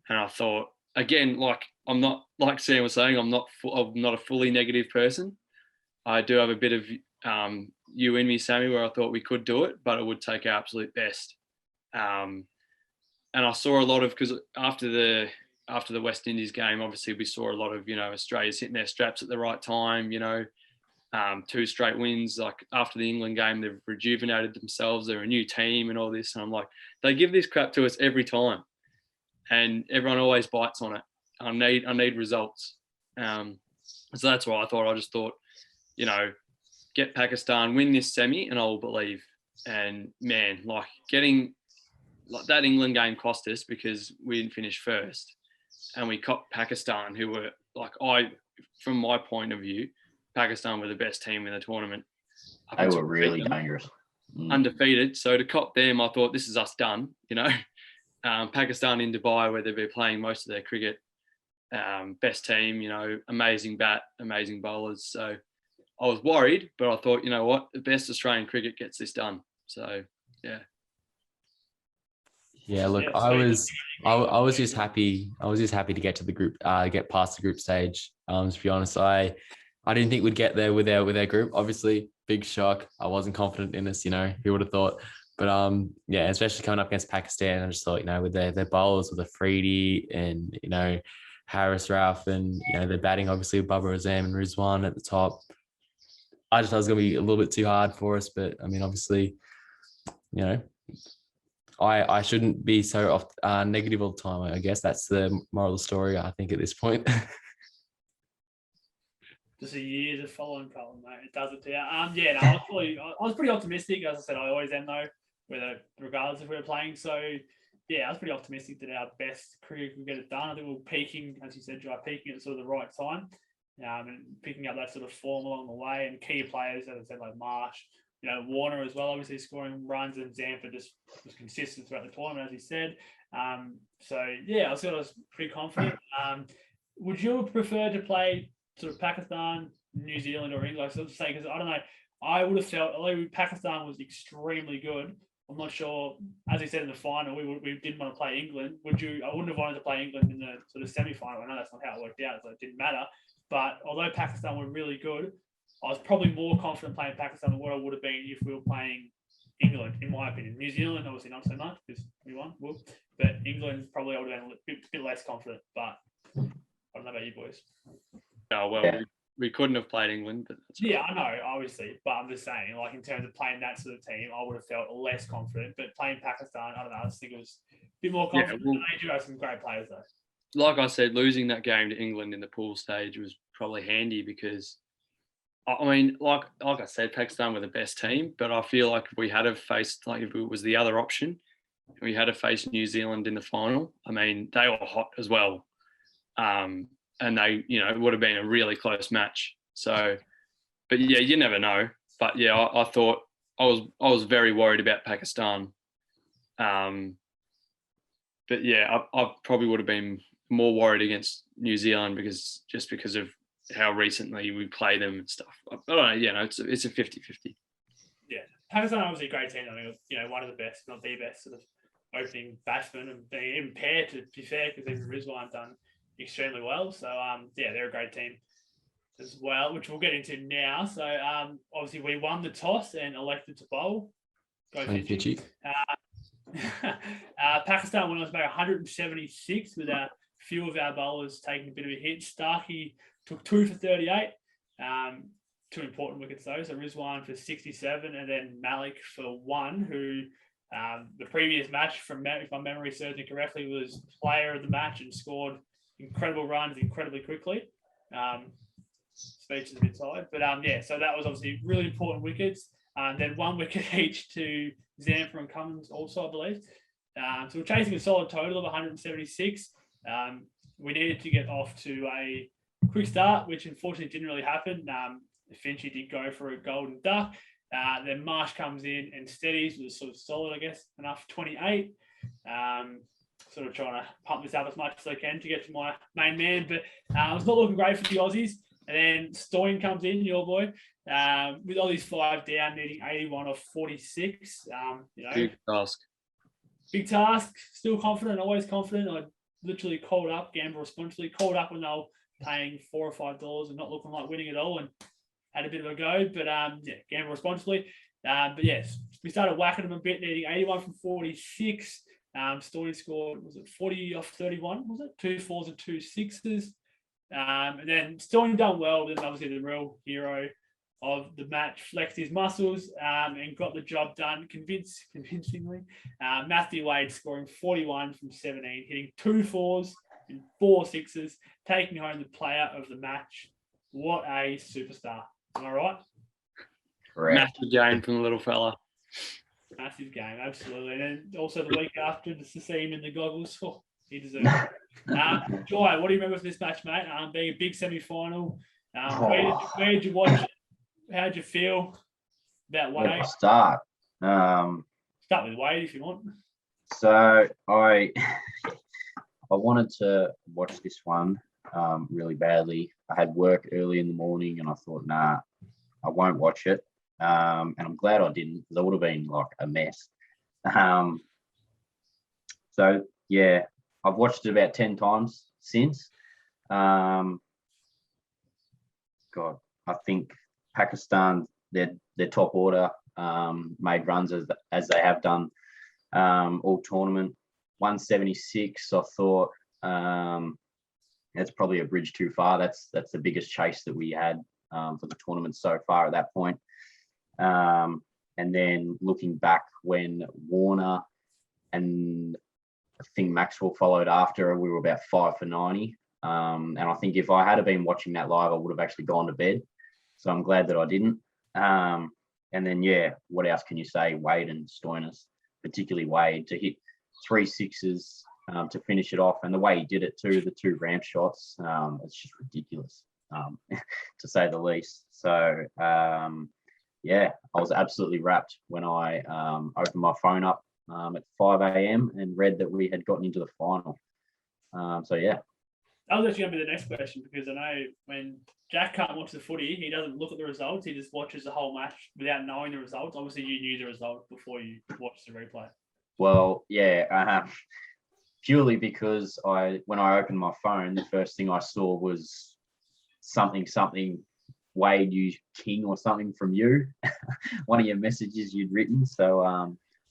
And I thought, again, like I'm not, like Sam was saying, I'm not a fully negative person. I do have a bit of you in me, Sammy, where I thought we could do it, but it would take our absolute best. And I saw a lot of, because after the West Indies game, obviously we saw a lot of, Australia's hitting their straps at the right time, 2 straight wins. Like after the England game, they've rejuvenated themselves. They're a new team and all this. And I'm like, they give this crap to us every time. And everyone always bites on it. I need results. So that's why I just thought, get Pakistan, win this semi, and I'll believe. And man, like that England game cost us because we didn't finish first, and we caught Pakistan, who were from my point of view, Pakistan were the best team in the tournament. They were really dangerous, undefeated. So to cop them, I thought this is us done. Pakistan in Dubai, where they've been playing most of their cricket, best team. Amazing bat, amazing bowlers. So I was worried, but I thought, what, the best Australian cricket gets this done. So yeah. Yeah, look, I was just happy. I was just happy to get to the group, get past the group stage. To be honest, I didn't think we'd get there with our group. Obviously, big shock. I wasn't confident in us. Who would have thought? But yeah, especially coming up against Pakistan, I just thought, with their bowlers, with Afridi and Harris, Rauf, and their batting, obviously with Babar Azam and Rizwan at the top. I just thought it was going to be a little bit too hard for us. But I mean, obviously, I shouldn't be so negative all the time. I guess that's the moral of the story, I think, at this point. Just a year of following Colin, mate. It does it to you. I was pretty optimistic. As I said, I always am, though, regardless if we're playing. So, yeah, I was pretty optimistic that our best cricket could get it done. I think we were peaking, as you said, Jye, peaking at sort of the right time, and picking up that sort of form along the way. And key players, as I said, like Marsh, Warner as well, obviously scoring runs, and Zampa just was consistent throughout the tournament, as he said. So, yeah, I was pretty confident. Would you prefer to play sort of Pakistan, New Zealand, or England? So I'm saying, because I don't know, I would have felt, although Pakistan was extremely good, I'm not sure, as he said in the final, we didn't want to play England. I wouldn't have wanted to play England in the sort of semi-final. I know that's not how it worked out, so it didn't matter. But although Pakistan were really good, I was probably more confident playing Pakistan than what I would have been if we were playing England, in my opinion. New Zealand, obviously not so much because we won. But England, probably I would have been a bit less confident. But I don't know about you boys. Oh, well, we couldn't have played England. But yeah, I know, obviously. But I'm just saying, like, in terms of playing that sort of team, I would have felt less confident. But playing Pakistan, I don't know, I just think it was a bit more confident. Yeah, they do have some great players, though. Like I said, losing that game to England in the pool stage was probably handy because, I mean, like I said, Pakistan were the best team, but I feel like if we had have faced, like if it was the other option, we had to face New Zealand in the final. I mean, they were hot as well. And they, it would have been a really close match. So, but yeah, you never know. But yeah, I thought I was very worried about Pakistan. But yeah, I probably would have been more worried against New Zealand because of how recently we play them and stuff. I don't know. You know, it's a 50-50. Yeah, Pakistan obviously a great team. I mean, you know, one of the best, not the best, sort of opening batsmen, and being even paired, to be fair, because even Rizwan done extremely well. So yeah, they're a great team as well, which we'll get into now. So obviously we won the toss and elected to bowl. Go Fitchy. Pakistan went on to make 176 with a few of our bowlers taking a bit of a hit. Starkey took 2 for 38. 2 important wickets though. So Rizwan for 67 and then Malik for 1, who the previous match, if my memory serves me correctly, was player of the match and scored incredible runs incredibly quickly. Speech is a bit tired, but yeah, so that was obviously really important wickets. Then 1 wicket each to Zampa and Cummins also, I believe. So we're chasing a solid total of 176. We needed to get off to a quick start, which unfortunately didn't really happen. Finchy did go for a golden duck. Then Marsh comes in and steadies with a sort of solid, I guess, enough 28. Sort of trying to pump this up as much as I can to get to my main man, but it's not looking great for the Aussies. And then Stoyan comes in, your boy, with all these 5 down, needing 81 off 46. You know, big task. Still confident, always confident. I literally called up, gamble responsibly, called up when they were paying $4 or $5 and not looking like winning at all, and had a bit of a go. But yeah, gamble responsibly. But yes, we started whacking them a bit, needing 81 from 46. Story scored, was it 40 off 31? Was it 2 4s and 2 6s? And then Story done well. Then obviously the real hero of the match flexed his muscles and got the job done convincingly. Matthew Wade scoring 41 from 17, hitting 2 4s and 4 6s, taking home the player of the match. What a superstar. Am I right? Correct. Massive game from the little fella. Massive game, absolutely. And then also the week after, just to see him in the goggles, he deserves it. Jye, what do you remember from this match, mate? Being a big semi-final. Where did you watch it? How did you feel about Wade? Where to start? Start with Wade if you want. So I wanted to watch this one really badly. I had work early in the morning and I thought, nah, I won't watch it. And I'm glad I didn't, because I would have been like a mess. So yeah, I've watched it about 10 times since. God, I think Pakistan, their top order, made runs as they have done all tournament. 176, I thought that's probably a bridge too far. That's the biggest chase that we had for the tournament so far at that point. And then looking back when Warner and I think Maxwell followed after, we were about 5 for 90. And I think if I had been watching that live, I would have actually gone to bed. So I'm glad that I didn't. And then, yeah, what else can you say? Wade and Stoinis, particularly Wade, to hit 3 6s to finish it off. And the way he did it too, the 2 ramp shots, it's just ridiculous, to say the least. So, yeah, I was absolutely wrapped when I opened my phone up at 5 a.m. and read that we had gotten into the final. So, yeah. That was actually going to be the next question, because I know when Jack can't watch the footy, he doesn't look at the results. He just watches the whole match without knowing the results. Obviously, you knew the result before you watched the replay. Well, yeah, purely because when I opened my phone, the first thing I saw was something Wade, you king or something from you, one of your messages you'd written. So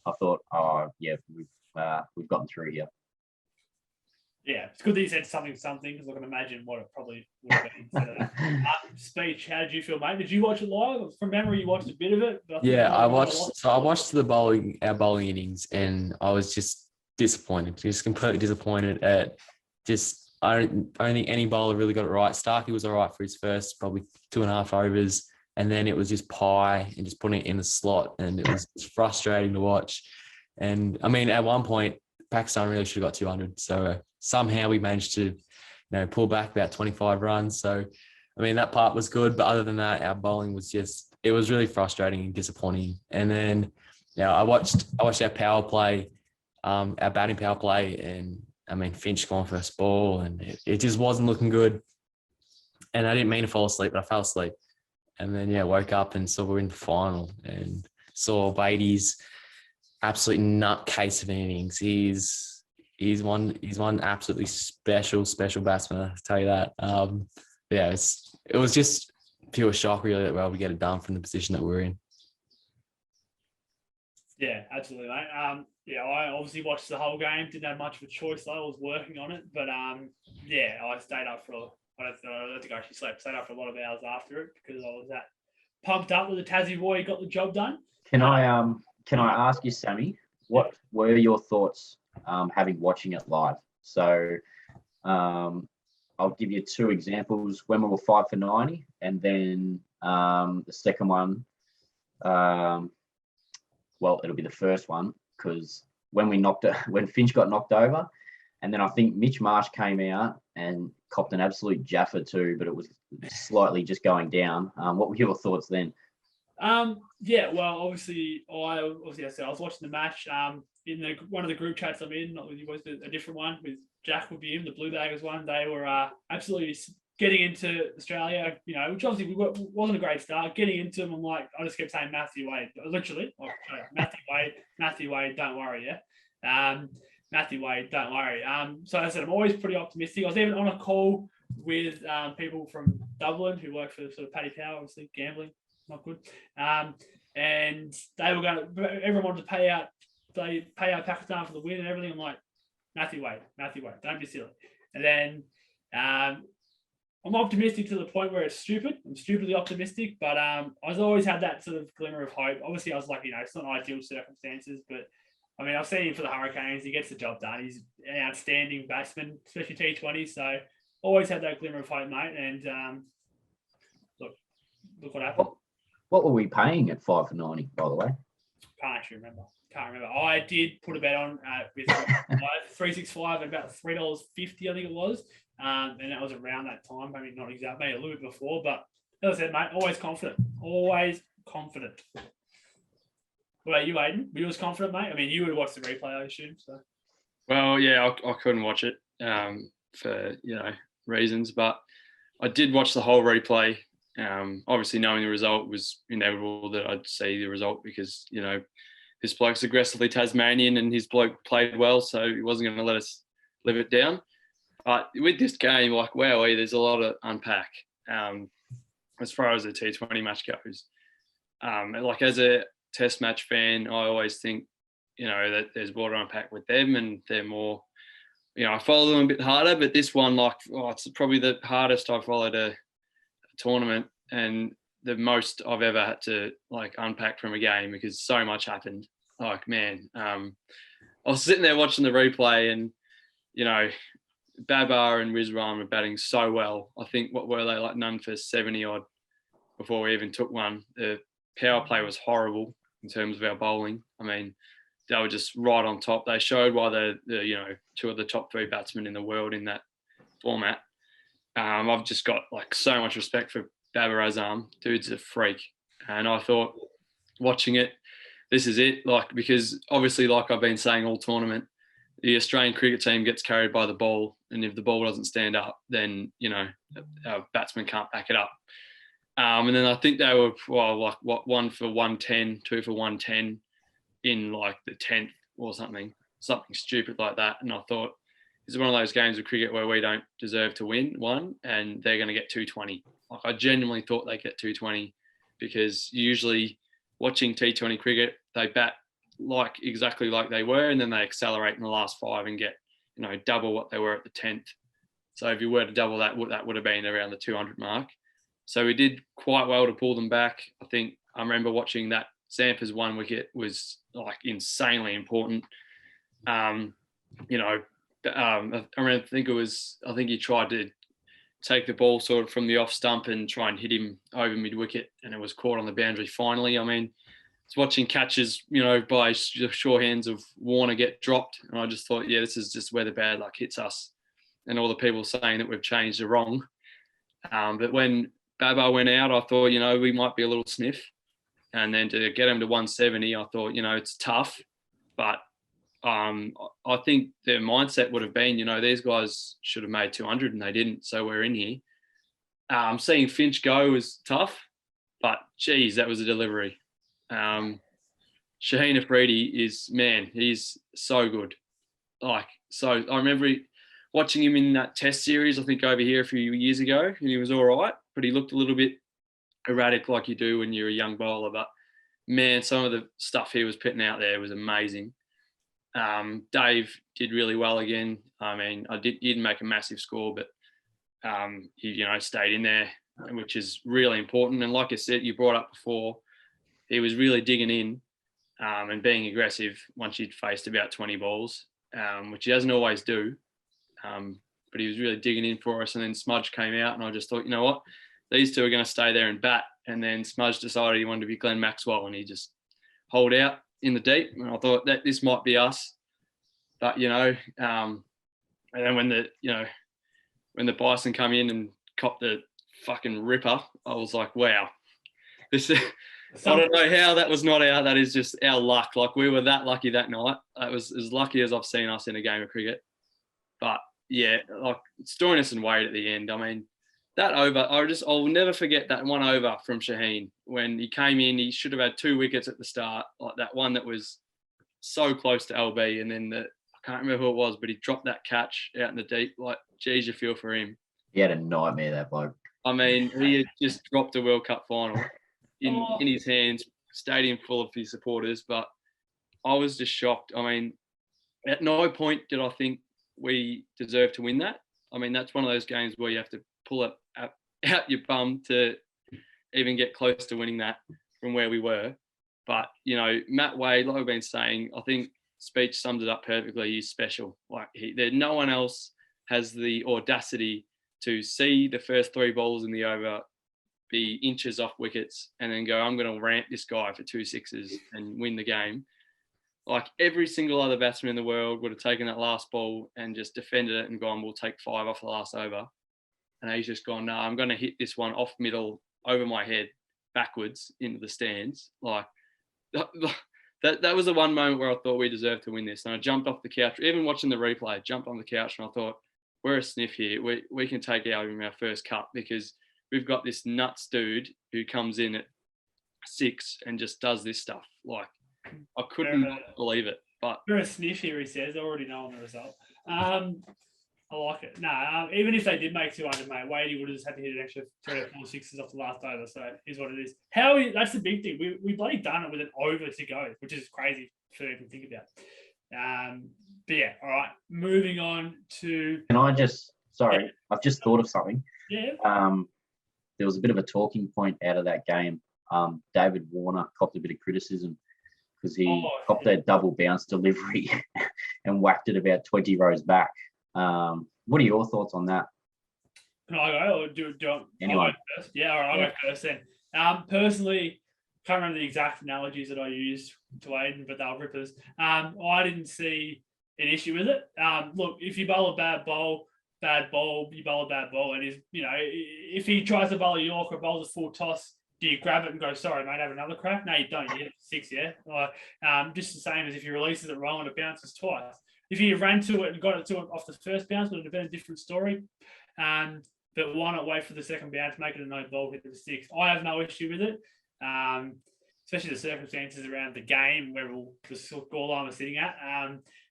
I thought, oh yeah, we've gotten through here. Yeah, it's good that you said something, because I can imagine what it probably would have been instead of that. Speech, how did you feel, mate? Did you watch it live? From memory, you watched a bit of it. Yeah, I watched our bowling innings, and I was just disappointed, just completely disappointed at just, I don't think any bowler really got it right. Starkey was all right for his first probably 2.5 overs, and then it was just pie and just putting it in the slot, and it was frustrating to watch. And I mean, at one point, Pakistan really should have got 200. So somehow we managed to, pull back about 25 runs. So, I mean, that part was good. But other than that, our bowling was it was really frustrating and disappointing. And then, I watched our power play, our batting power play, and I mean, Finch gone first ball, and it just wasn't looking good. and I didn't mean to fall asleep, but I fell asleep. And then, woke up and saw we're in the final and saw Beatty's absolute nutcase of innings. He's one absolutely special batsman, I'll tell you that. It was just pure shock, really, that we get it done from the position that we're in. Yeah, absolutely, mate. I obviously watched the whole game. Didn't have much of a choice though. I was working on it, but I stayed up for. I don't think I actually slept. Stayed up for a lot of hours after it because I was that pumped up with the Tassie boy. Got the job done. Can I ask you, Sammy, what were your thoughts having watching it live? So I'll give you two examples. When we were 5 for 90, and then the second one. It'll be the first one because when Finch got knocked over, and then I think Mitch Marsh came out and copped an absolute jaffa too, but it was slightly just going down. What were your thoughts then? Obviously I was watching the match in one of the group chats I'm in, not with you boys, a different one with Jack would be in the Blue Daggers one. They were absolutely getting into Australia, which obviously wasn't a great start. Getting into them, I just kept saying Matthew Wade, literally. Matthew Wade, don't worry, yeah. Matthew Wade, don't worry. So as I said, I'm always pretty optimistic. I was even on a call with people from Dublin who work for sort of Paddy Power, obviously gambling, not good. And they were everyone wanted to pay out Pakistan for the win and everything. I'm like, Matthew Wade, don't be silly. And then I'm optimistic to the point where it's stupid. I'm stupidly optimistic, but I've always had that sort of glimmer of hope. Obviously, I was like, it's not ideal circumstances, but I mean, I've seen him for the Hurricanes. He gets the job done. He's an outstanding batsman, especially T20. So always had that glimmer of hope, mate. And look what happened. What were we paying at 5 for 90, by the way? Can't actually remember. I did put a bet on with 365 at about $3.50, I think it was. And that was around that time. I mean, not exactly, maybe a little bit before, but as I said, mate, always confident. Always confident. What about you, Aiden? Were you as confident, mate? I mean, you would watch the replay, I assume. So. Well, yeah, I couldn't watch it for reasons, but I did watch the whole replay. Obviously, knowing the result was inevitable that I'd see the result because this bloke's aggressively Tasmanian and his bloke played well, so he wasn't going to let us live it down. But with this game, there's a lot to unpack as far as the T20 match goes. As a Test match fan, I always think, that there's more to unpack with them, and they're more, I follow them a bit harder. But this one, it's probably the hardest I've followed a tournament, and the most I've ever had to unpack from a game because so much happened. I was sitting there watching the replay, and Babar and Rizwan were batting so well. I think what were they none for 70 odd before we even took one. The power play was horrible in terms of our bowling. I mean, they were just right on top. They showed why they're two of the top 3 batsmen in the world in that format. I've just got so much respect for Babar Azam. Dude's a freak. And I thought watching it, this is it. Because obviously, I've been saying all tournament, the Australian cricket team gets carried by the ball. And if the ball doesn't stand up, then, our batsmen can't back it up. And then I think they were, 1 for 110, 2 for 110 in the 10th or something stupid like that. And I thought, this is one of those games of cricket where we don't deserve to win one, and they're going to get 220. I genuinely thought they'd get 220 because usually watching T20 cricket, they bat exactly like they were, and then they accelerate in the last 5 and get, double what they were at the 10th. So if you were to double that would have been around the 200 mark. So we did quite well to pull them back. I think I remember watching that Sampers 1 wicket was insanely important. I think he tried to take the ball sort of from the off stump and try and hit him over mid wicket, and it was caught on the boundary finally. I mean, it's watching catches, by the sure hands of Warner get dropped. And I just thought, this is just where the bad luck hits us. And all the people saying that we've changed are wrong. But when Babar went out, I thought, we might be a little sniff. And then to get him to 170, I thought, it's tough. But I think their mindset would have been, these guys should have made 200 and they didn't. So we're in here. Seeing Finch go was tough, but geez, that was a delivery. Shaheen Afridi he's so good. So I remember watching him in that test series, I think over here a few years ago, and he was all right, but he looked a little bit erratic like you do when you're a young bowler. But man, some of the stuff he was putting out there was amazing. Dave did really well again. I mean, he didn't make a massive score, but he stayed in there, which is really important. And like I said, you brought up before, he was really digging in and being aggressive once he'd faced about 20 balls, which he doesn't always do. But he was really digging in for us. And then Smudge came out, and I just thought, you know what, these two are going to stay there and bat. And then Smudge decided he wanted to be Glenn Maxwell, and he just holed out in the deep. And I thought that this might be us. But, and then when the Bison come in and cop the fucking ripper, I was like, wow, I don't know how that was not that is just our luck. Like, we were that lucky that night. It was as lucky as I've seen us in a game of cricket. But yeah, like Stoinis and Wade at the end. I mean, that over, I'll never forget that one over from Shaheen when he came in. He should have had 2 wickets at the start, like that one that was so close to LB, and then I can't remember who it was, but he dropped that catch out in the deep. Like, geez, you feel for him. He had a nightmare, that bloke. I mean, he had just dropped a World Cup final in his hands, stadium full of his supporters. But I was just shocked. I mean, at no point did I think we deserve to win that. I mean, that's one of those games where you have to pull it out your bum to even get close to winning that from where we were. But, Matt Wade, like I've been saying, I think speech sums it up perfectly. He's special. Like, no one else has the audacity to see the first 3 balls in the over be inches off wickets and then go, I'm going to rant this guy for 2 sixes and win the game. Like, every single other batsman in the world would have taken that last ball and just defended it and gone, we'll take 5 off the last over. And he's just gone, no, I'm going to hit this one off middle over my head backwards into the stands. Like, that was the one moment where I thought we deserved to win this. And I jumped off the couch, even watching the replay, jumped on the couch and I thought, we're a sniff here. We can take our first cup because we've got this nuts dude who comes in at 6 and just does this stuff. Like, I couldn't believe it. But you're a sniff here, he says. I already know on the result. I like it. No, even if they did make 200, mate, Wadey would have just had to hit an extra 3 or 4 sixes off the last over. So here's what it is. That's the big thing. We bloody done it with an over to go, which is crazy for you to think about. But yeah, all right. Moving on to. Can I just? Sorry, yeah. I've just thought of something. Yeah. There was a bit of a talking point out of that game. David Warner copped a bit of criticism because he copped a double bounce delivery and whacked it about 20 rows back. What are your thoughts on that? Can I go or do anyone? I'll go first? Yeah, all right, I'll go first then. Personally, can't remember the exact analogies that I used to Aiden, but they were rippers. I didn't see an issue with it. Look, if you bowl a bad ball, you bowl a bad ball. And if he tries to bowl a York or bowls a full toss, do you grab it and go, sorry, mate, have another crack? No, you don't. You hit it for 6, yeah? Just the same as if he releases it wrong and it bounces twice. If he ran to it and got it to it off the first bounce, it would have been a different story. But why not wait for the second bounce, make it a no ball, hit it for 6? I have no issue with it, especially the circumstances around the game where the scoreline was sitting at.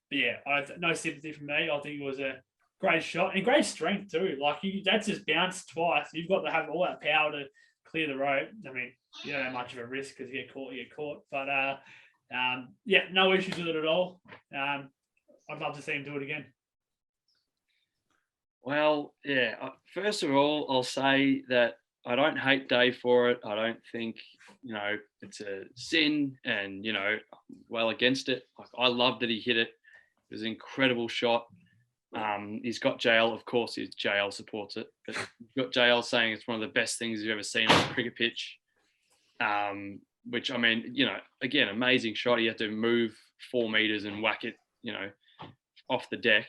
But yeah, no sympathy from me. I think it was a great shot and great strength too. Like, that's just bounced twice. You've got to have all that power to clear the road. I mean, you don't have much of a risk because you get caught. But yeah, no issues with it at all. I'd love to see him do it again. Well, yeah. First of all, I'll say that I don't hate Dave for it. I don't think, it's a sin and, well against it. Like, I love that he hit it. It was an incredible shot. He's got JL, of course, his JL supports it, but he's got JL saying it's one of the best things you've ever seen on a cricket pitch. Which, I mean, again, amazing shot. You have to move 4 meters and whack it, off the deck.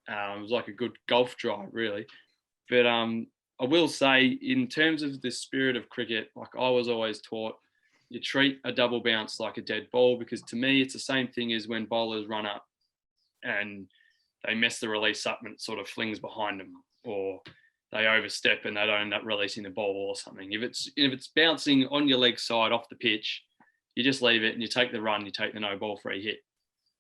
It was like a good golf drive, really. But I will say, in terms of the spirit of cricket, like I was always taught, you treat a double bounce like a dead ball, because to me, it's the same thing as when bowlers run up and they mess the release up and it sort of flings behind them. Or, they overstep and they don't end up releasing the ball or something. If it's bouncing on your leg side off the pitch, you just leave it and you take the run, you take the no ball free hit.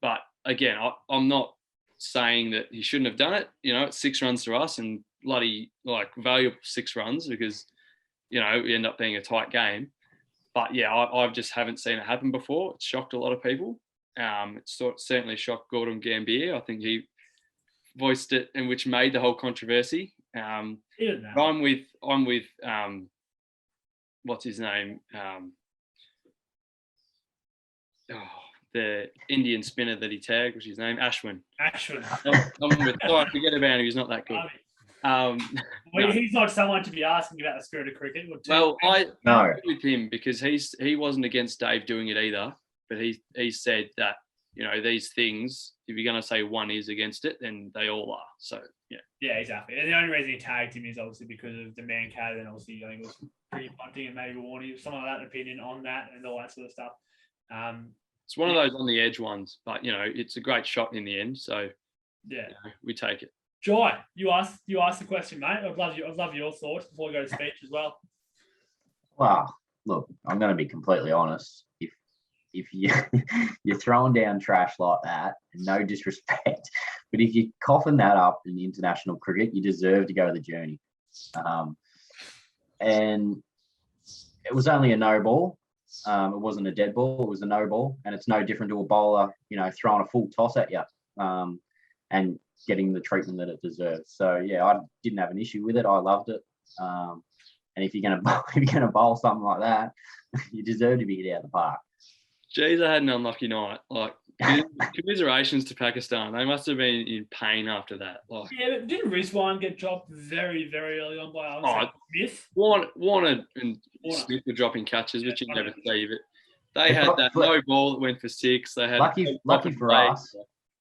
But again, I'm not saying that he shouldn't have done it. You know, it's 6 runs to us and bloody valuable 6 runs because, you know, we end up being a tight game. But yeah, I just haven't seen it happen before. It's shocked a lot of people. It certainly shocked Gordon Gambier. I think he voiced it, and which made the whole controversy. I'm with what's his name? The Indian spinner that he tagged, which is his name, Ashwin. Ashwin. Sorry, forget about him. He's not that good. No. He's not someone to be asking about the spirit of cricket. Well, I agree with him because he wasn't against Dave doing it either, but he said that, you know, these things, if you're going to say one is against it, then they all are. So, yeah. Yeah, exactly. And the only reason he tagged him is obviously because of the man cave, and obviously I think it was pretty punting and maybe warning, something like that, an opinion on that and all that sort of stuff. It's one of those on the edge ones, but, you know, it's a great shot in the end. So, yeah, you know, we take it. Jye, you asked the question, mate. I'd love your thoughts before we go to speech as well. Well, look, I'm going to be completely honest. If you're throwing down trash like that, and no disrespect, but if you're coughing that up in international cricket, you deserve to go to the journey. And it was only a no ball. It wasn't a dead ball. It was a no ball, and it's no different to a bowler, you know, throwing a full toss at you, and getting the treatment that it deserves. So yeah, I didn't have an issue with it. I loved it. And if you're gonna bowl something like that, you deserve to be hit out of the park. Geez, I had an unlucky night. Like, commiserations to Pakistan. They must have been in pain after that. Like, yeah, but didn't Rizwan get dropped very, very early on by Smith? Warner and Smith were dropping catches, which you never see. But they had that no ball that went for 6. They had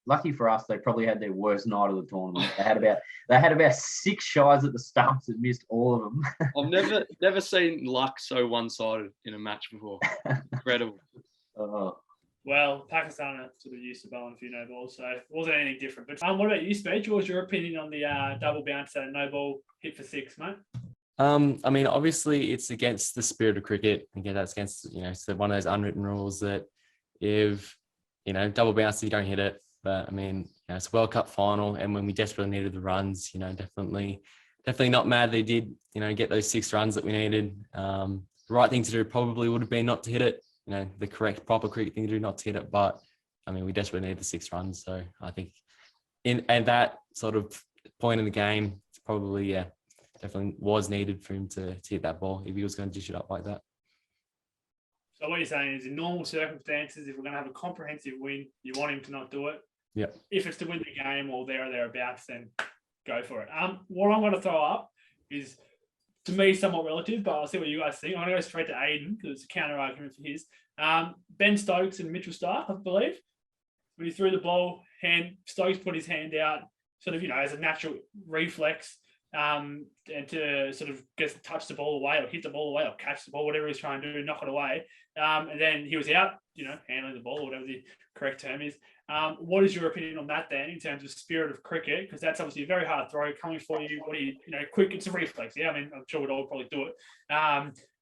lucky for us, they probably had their worst night of the tournament. They had about 6 shies at the stumps and missed all of them. I've never seen luck so one-sided in a match before. Incredible. Well, Pakistan are sort of used to bowling a few no balls, so it wasn't anything different. But what about you, Speech? What was your opinion on the double bounce and no ball hit for 6, mate? I mean, obviously, it's against the spirit of cricket. Again, that's against, you know, so one of those unwritten rules that if, you know, double bounce, you don't hit it. But I mean, you know, it's a World Cup final, and when we desperately needed the runs, you know, definitely not mad they did, you know, get those 6 runs that we needed. The right thing to do probably would have been not to hit it. You know, the correct, proper cricket thing to do, not to hit it. But I mean, we desperately needed the 6 runs. So I think at that sort of point in the game, it's probably, yeah, definitely was needed for him to hit that ball if he was going to dish it up like that. So what you're saying is, in normal circumstances, if we're going to have a comprehensive win, you want him to not do it. Yeah. If it's to win the game or there or thereabouts, then go for it. What I'm going to throw up is, to me, somewhat relative, but I'll see what you guys think. I'm going to go straight to Aiden because it's a counter argument for his. Ben Stokes and Mitchell Starc, I believe. When he threw the ball, Stokes put his hand out, sort of, you know, as a natural reflex, and to sort of just touch the ball away or hit the ball away or catch the ball, whatever he's trying to do, knock it away. And then he was out, you know, handling the ball, or whatever the correct term is. What is your opinion on that then, in terms of spirit of cricket? Because that's obviously a very hard throw coming for you. What do you know, quick, it's a reflex. Yeah, I mean, I'm sure we'd all probably do it.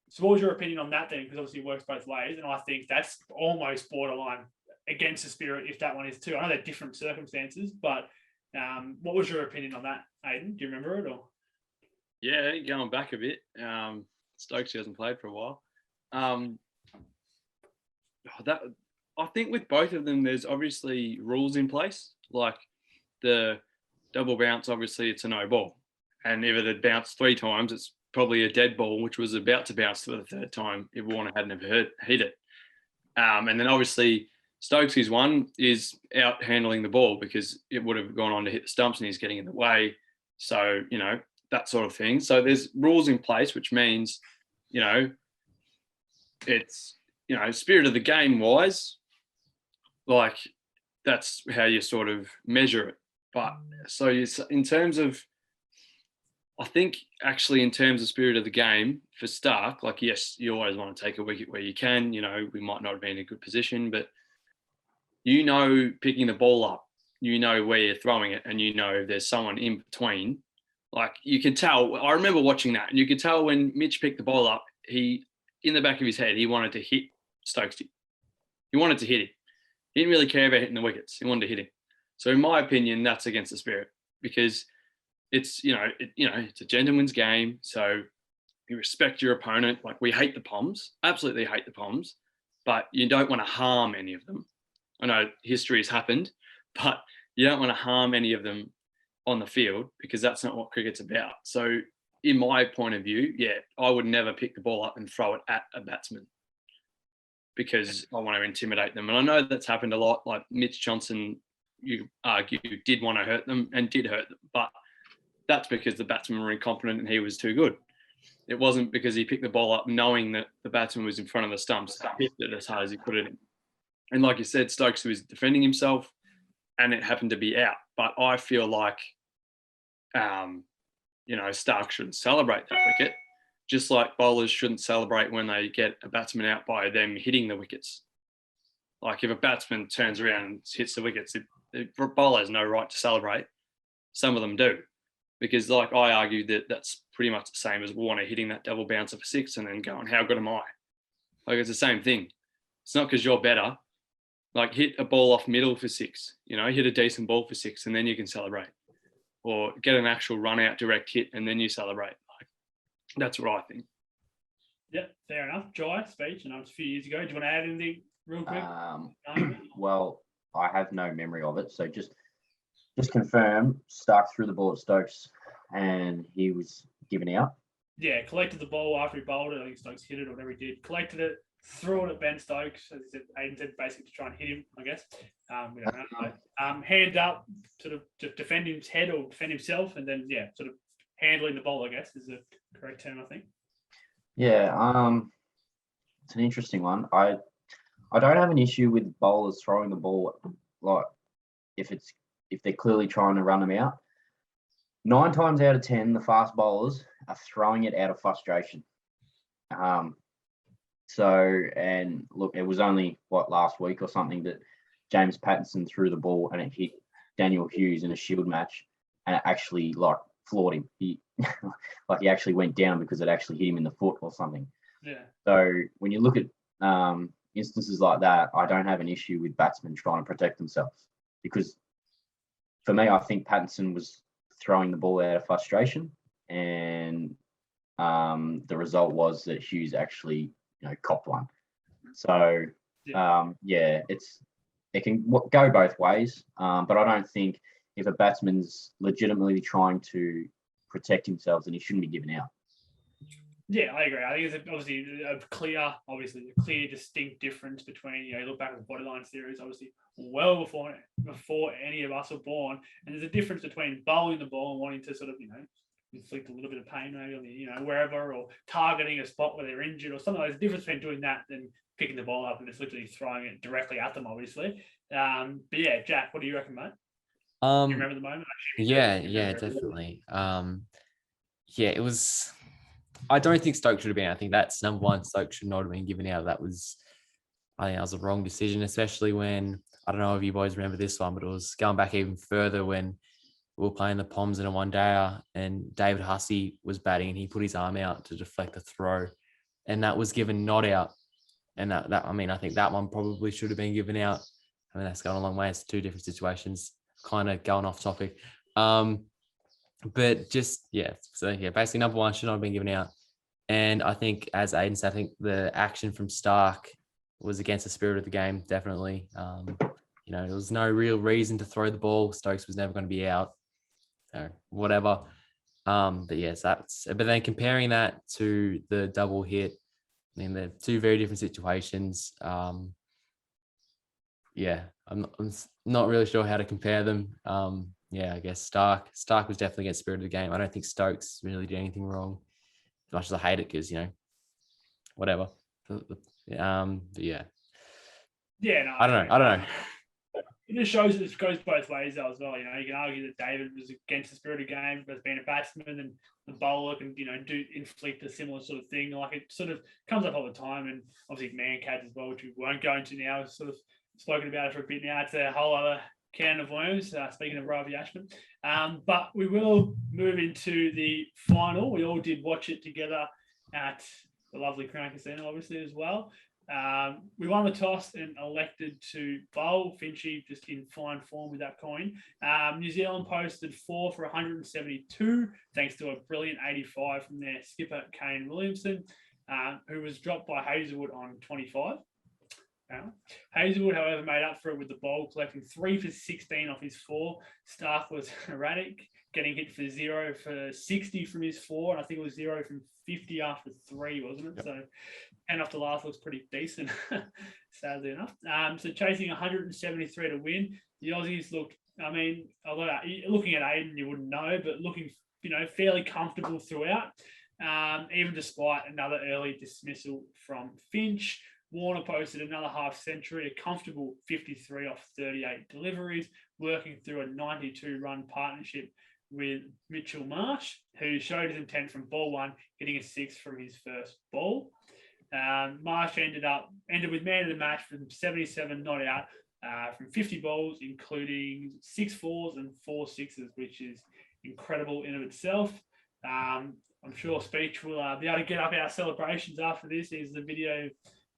So what was your opinion on that then? Because obviously it works both ways. And I think that's almost borderline against the spirit if that one is too. I know they're different circumstances, but what was your opinion on that, Aiden? Do you remember it? Or? Yeah, going back a bit. Stokes hasn't played for a while. I think with both of them, there's obviously rules in place. Like the double bounce, obviously it's a no ball. And if it had bounced 3 times, it's probably a dead ball, which was about to bounce for the 3rd time if Warner hadn't ever hit it. And then obviously Stokes' one is out handling the ball because it would have gone on to hit the stumps and he's getting in the way. So, you know, that sort of thing. So there's rules in place, which means, you know, it's, you know, spirit of the game wise, like that's how you sort of measure it. But so in terms of, I think actually in terms of spirit of the game for Starc, like, yes, you always want to take a wicket where you can, you know, we might not have been in a good position, but you know, picking the ball up, you know where you're throwing it, and you know there's someone in between. Like you could tell. I remember watching that, and you could tell when Mitch picked the ball up, he in the back of his head he wanted to hit Stokes. He wanted to hit him. He didn't really care about hitting the wickets. He wanted to hit him. So in my opinion, that's against the spirit because it's it's a gentleman's game. So you respect your opponent. Like we hate the Poms, absolutely hate the Poms, but you don't want to harm any of them. I know history has happened, but you don't want to harm any of them on the field because that's not what cricket's about. So in my point of view, yeah, I would never pick the ball up and throw it at a batsman because I want to intimidate them. And I know that's happened a lot. Like Mitch Johnson, you argue, did want to hurt them and did hurt them, but that's because the batsmen were incompetent and he was too good. It wasn't because he picked the ball up knowing that the batsman was in front of the stumps, hit it as hard as he put it in. And like you said, Stokes was defending himself and it happened to be out. But I feel like, Stark shouldn't celebrate that wicket, just like bowlers shouldn't celebrate when they get a batsman out by them hitting the wickets. Like if a batsman turns around and hits the wickets, the bowler has no right to celebrate. Some of them do. Because like I argue that that's pretty much the same as Warner hitting that double bouncer for 6 and then going, how good am I? Like it's the same thing. It's not because you're better. Like hit a ball off middle for 6, hit a decent ball for 6 and then you can celebrate. Or get an actual run out direct hit and then you celebrate. Like that's what I think. Yeah, fair enough. Jye, speech, and it was a few years ago. Do you want to add anything real quick? Well, I have no memory of it. So just confirm, Stark threw the ball at Stokes and he was given out. Yeah, collected the ball after he bowled it. I think Stokes hit it or whatever he did. Collected it, threw it at Ben Stokes, as he said, Aiden said, basically to try and hit him, I guess. We don't know. Hand up, sort of to defend his head or defend himself, and then, sort of handling the ball, I guess, is the correct term, I think. Yeah, it's an interesting one. I don't have an issue with bowlers throwing the ball, like if they're clearly trying to run them out. 9 times out of 10, the fast bowlers are throwing it out of frustration. And look, it was only last week or something that James Pattinson threw the ball and it hit Daniel Hughes in a Shield match, and it actually floored him. He he actually went down because it actually hit him in the foot or something. Yeah. So when you look at instances like that, I don't have an issue with batsmen trying to protect themselves because for me, I think Pattinson was throwing the ball out of frustration, and the result was that Hughes actually, copped one. So it can go both ways, but I don't think if a batsman's legitimately trying to protect himself, then he shouldn't be given out. Yeah, I agree. I think it's obviously a clear, distinct difference between, you look back at the Bodyline series, obviously well before any of us were born, and there's a difference between bowling the ball and wanting to sort of, inflict a little bit of pain maybe on the, wherever, or targeting a spot where they're injured or something. There's a difference between doing that than picking the ball up and just literally throwing it directly at them, obviously. But yeah, Jack, what do you reckon, mate? Do you remember the moment? Yeah, definitely. It was. I don't think Stokes should have been. I think that's number one. Stokes should not have been given out. I think that was a wrong decision, especially when, I don't know if you boys remember this one, but it was going back even further when we were playing the Poms in a one-dayer and David Hussey was batting and he put his arm out to deflect the throw, and that was given not out. And I think that one probably should have been given out. I mean, that's going a long way. It's 2 different situations, kind of going off topic. But basically number one should not have been given out. And I think, as Aiden said, I think the action from Stark was against the spirit of the game, definitely. There was no real reason to throw the ball. Stokes was never going to be out. So whatever. But then comparing that to the double hit, I mean, they're 2 very different situations. I'm not really sure how to compare them. I guess Stark was definitely against the spirit of the game. I don't think Stokes really did anything wrong, as much as I hate it because, whatever. I don't know. It just shows that it goes both ways though as well. You can argue that David was against the spirit of the game as being a batsman, and the bowler can, do inflict a similar sort of thing. Like it sort of comes up all the time, and obviously Mancats as well, which we won't go into now. Sort of spoken about it for a bit now. It's a whole other can of worms, speaking of Ravi Ashman. But we will move into the final. We all did watch it together at the lovely Crown Casino, obviously, as well. We won the toss and elected to bowl. Finchy just in fine form with that coin. New Zealand posted 4 for 172, thanks to a brilliant 85 from their skipper, Kane Williamson, who was dropped by Hazelwood on 25. Hazelwood, however, made up for it with the bowl, collecting 3 for 16 off his 4. Stark was erratic, getting hit for 0 for 60 from his 4, and I think it was 0 from 50 after 3, wasn't it? Yep. So 10 off the last looks pretty decent, sadly enough. So chasing 173 to win. The Aussies looked, I mean, although looking at Aiden, you wouldn't know, but looking, fairly comfortable throughout, even despite another early dismissal from Finch. Warner posted another half century, a comfortable 53 off 38 deliveries, working through a 92-run partnership with Mitchell Marsh, who showed his intent from ball 1, hitting a 6 from his first ball. Marsh ended with man of the match from 77 not out from 50 balls, including 6 4s and 4 6s, which is incredible in of itself. I'm sure Speech will be able to get up our celebrations after this. He's the video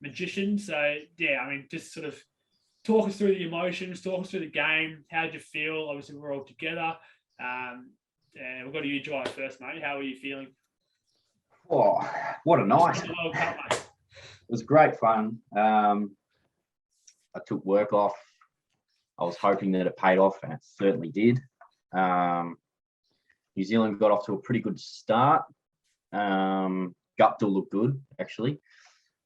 magician. So, yeah, I mean, just sort of talk us through the emotions, talk us through the game. How'd you feel? Obviously, we're all together. We've got you, Jye, first, mate. How are you feeling? Oh, what a night. World Cup, mate. It was great fun. I took work off. I was hoping that it paid off, and it certainly did. New Zealand got off to a pretty good start. Guptill looked good, actually.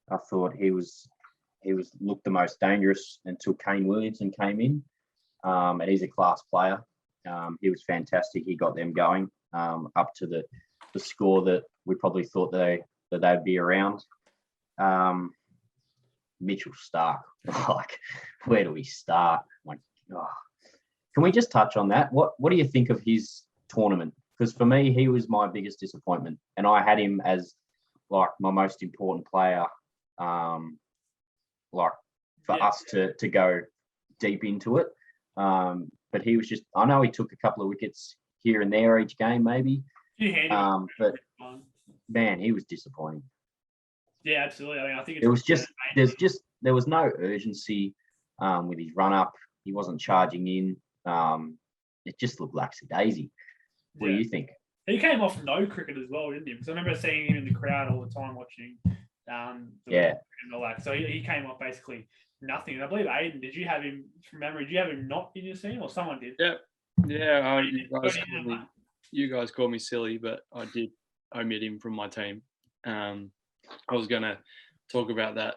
I thought he looked the most dangerous until Kane Williamson came in. And he's a class player. He was fantastic. He got them going up to the score that we probably thought that they'd be around. Mitchell Stark, like, where do we start? Like, can we just touch on that? What do you think of his tournament? Because for me, he was my biggest disappointment, and I had him as like my most important player. Us to go deep into it. But he was just, I know he took a couple of wickets here and there each game, maybe. But man, he was disappointing. Yeah, absolutely. I mean, I think it was just, there was no urgency with his run up. He wasn't charging in. It just looked laxy-daisy. What do you think? He came off no cricket as well, didn't he? Because I remember seeing him in the crowd all the time watching. And all that. So he came off basically nothing. And I believe Aiden, did you have him from memory? Did you have him not in your team, or someone did? Yeah. You guys called me silly, but I did omit him from my team. I was going to talk about that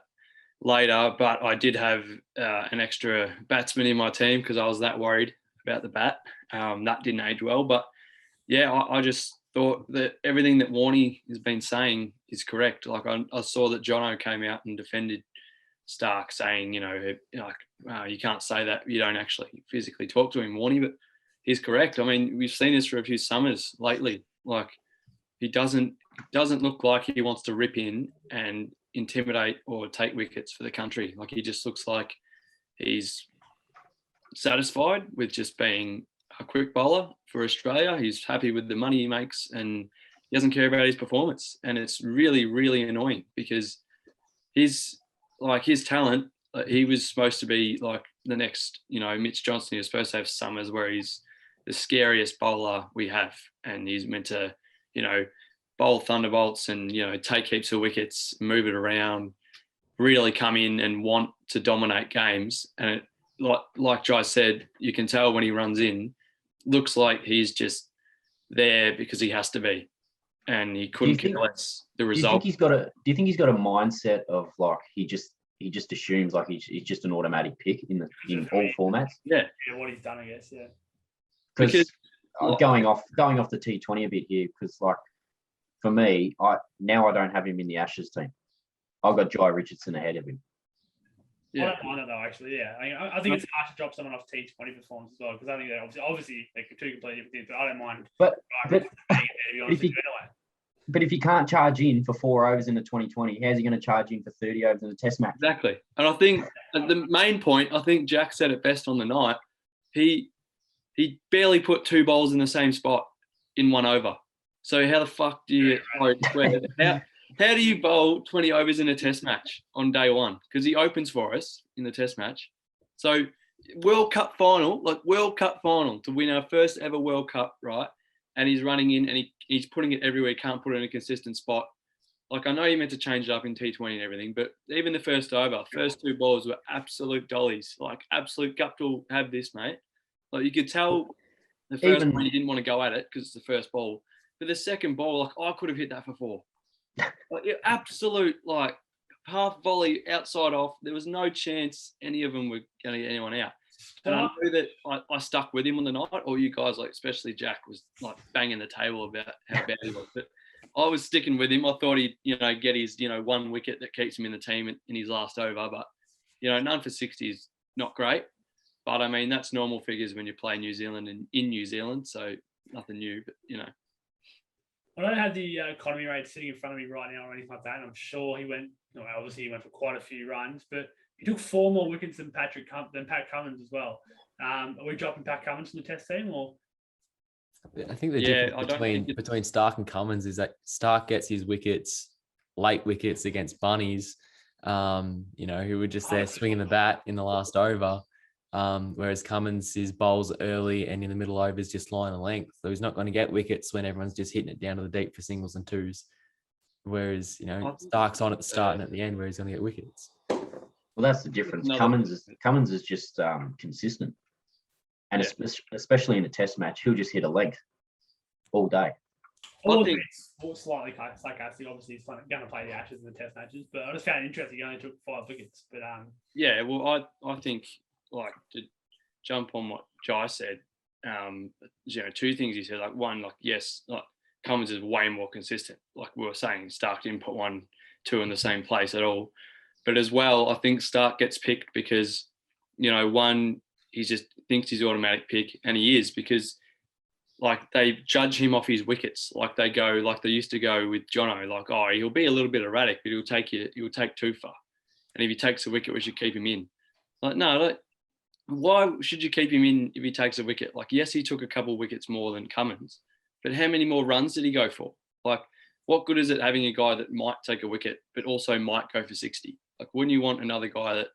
later, but I did have an extra batsman in my team because I was that worried about the bat. That didn't age well, but yeah, I just thought that everything that Warnie has been saying is correct. Like I saw that Jono came out and defended Stark, saying, you can't say that. You don't actually physically talk to him, Warnie, but he's correct. I mean, we've seen this for a few summers lately. Like he doesn't look like he wants to rip in and intimidate or take wickets for the country. Like he just looks like he's satisfied with just being a quick bowler for Australia. He's happy with the money he makes and he doesn't care about his performance. And it's really, really annoying because his talent, he was supposed to be like the next, Mitch Johnson. He was supposed to have summers where he's the scariest bowler we have. And he's meant to, bowl thunderbolts and, take heaps of wickets, move it around, really come in and want to dominate games. And like Jye said, you can tell when he runs in, looks like he's just there because he has to be, and he couldn't care less the result. Do you think he's got a mindset of like he just assumes like he's just an automatic pick in all formats? Yeah, what he's done, I guess. Yeah. Because going off the T20 a bit here, because like for me, I don't have him in the Ashes team. I've got Jye Richardson ahead of him. Yeah. I don't mind it though, actually. Yeah, I think it's hard to drop someone off T20 performance as well, because I think that obviously they're two completely different things. But I don't mind. But if he can't charge in for 4 overs in the 2020, how's he going to charge in for 30 overs in the Test match? Exactly. And I think the main point, I think Jack said it best on the night. he barely put 2 balls in the same spot in 1 over. So how the fuck do you how do you bowl 20 overs in a test match on day one? Because he opens for us in the test match. So World Cup final to win our first ever World Cup, right? And he's running in and he's putting it everywhere. He can't put it in a consistent spot. Like, I know you meant to change it up in T20 and everything, but even the first 2 balls were absolute dollies. Like, absolute gut to have this, mate. Like, you could tell the first one he didn't want to go at it because it's the first ball. But the second ball, like, I could have hit that for 4. Like, absolute, like, half volley outside off. There was no chance any of them were going to get anyone out. And I know that I stuck with him on the night, or you guys, like, especially Jack, was like banging the table about how bad he was. But I was sticking with him. I thought he'd, get his, 1 wicket that keeps him in the team in his last over. But, none for 60 is not great. But, I mean, that's normal figures when you play New Zealand and in New Zealand. So nothing new, but, I don't have the economy rate sitting in front of me right now or anything like that. And I'm sure obviously he went for quite a few runs, but he took 4 more wickets than Pat Cummins as well. Are we dropping Pat Cummins from the test team, or? I think the difference between Stark and Cummins is that Stark gets his late wickets against bunnies, who were just there swinging the bat in the last over. Whereas Cummins, his bowls early and in the middle overs just line of length. So he's not going to get wickets when everyone's just hitting it down to the deep for singles and twos. Whereas, Stark's on at the start and at the end where he's going to get wickets. Well, that's the difference. Cummins is just consistent. And especially in a test match, he'll just hit a leg all day. Slightly sarcastic. Obviously, he's going to play the Ashes in the test matches, but I just found it interesting. He only took 5 wickets. But yeah, well, I think, like, to jump on what Jye said, 2 things he said. Like, one, like, yes, like, Cummins is way more consistent. Like we were saying, Stark didn't put 1, 2 in the same place at all. But as well, I think Stark gets picked because, one, he just thinks he's automatic pick, and he is, because, like, they judge him off his wickets. Like, they go, like they used to go with Jono, like, oh, he'll be a little bit erratic, but he'll take too far. And if he takes a wicket, we should keep him in. Like, no, like, why should you keep him in if he takes a wicket? Like, yes, he took a couple of wickets more than Cummins, but how many more runs did he go for? Like, what good is it having a guy that might take a wicket, but also might go for 60? Like, wouldn't you want another guy that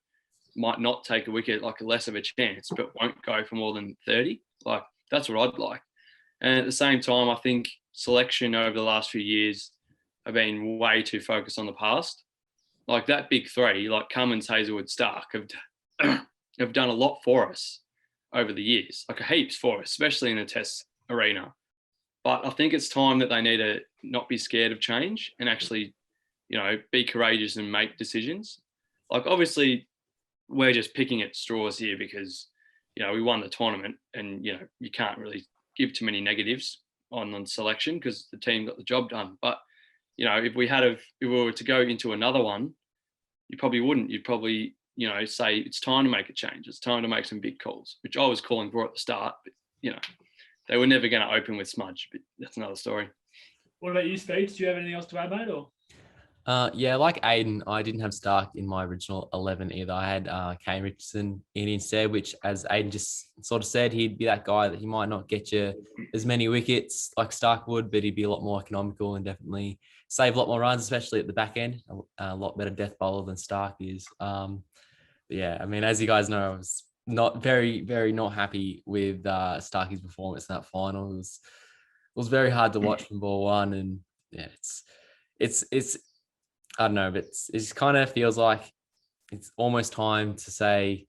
might not take a wicket, like less of a chance, but won't go for more than 30? Like, that's what I'd like. And at the same time, I think selection over the last few years have been way too focused on the past. Like, that big 3, like Cummins, Hazelwood, Stark, have done a lot for us over the years, like heaps for us, especially in the test arena. But I think it's time that they need to not be scared of change and actually, be courageous and make decisions. Like, obviously, we're just picking at straws here because, we won the tournament and, you can't really give too many negatives on selection because the team got the job done. But, if we were to go into another one, you probably wouldn't. You'd probably, say it's time to make a change. It's time to make some big calls, which I was calling for at the start. But, they were never going to open with Smudge, but that's another story. What about you, Speech? Do you have anything else to add, mate? Or? Yeah, like Aiden, I didn't have Stark in my original 11 either. I had Kane Richardson in instead, which, as Aiden just sort of said, he'd be that guy that he might not get you as many wickets like Stark would, but he'd be a lot more economical and definitely save a lot more runs, especially at the back end. A lot better death bowler than Stark is. But yeah, I mean, as you guys know, I was not very, very not happy with Starky's performance in that final. It was very hard to watch from ball 1, and yeah, it's I don't know, but it kind of feels like it's almost time to say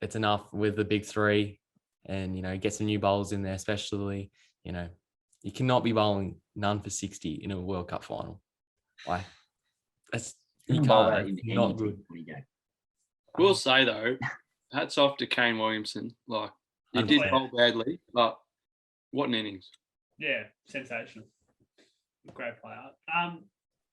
it's enough with the big 3 and, get some new bowlers in there, especially, you cannot be bowling none for 60 in a World Cup final. Like, you can't. It's not good. We'll say, though, hats off to Kane Williamson. Like, he did bowl badly, but what an innings. Yeah, sensational. Great player.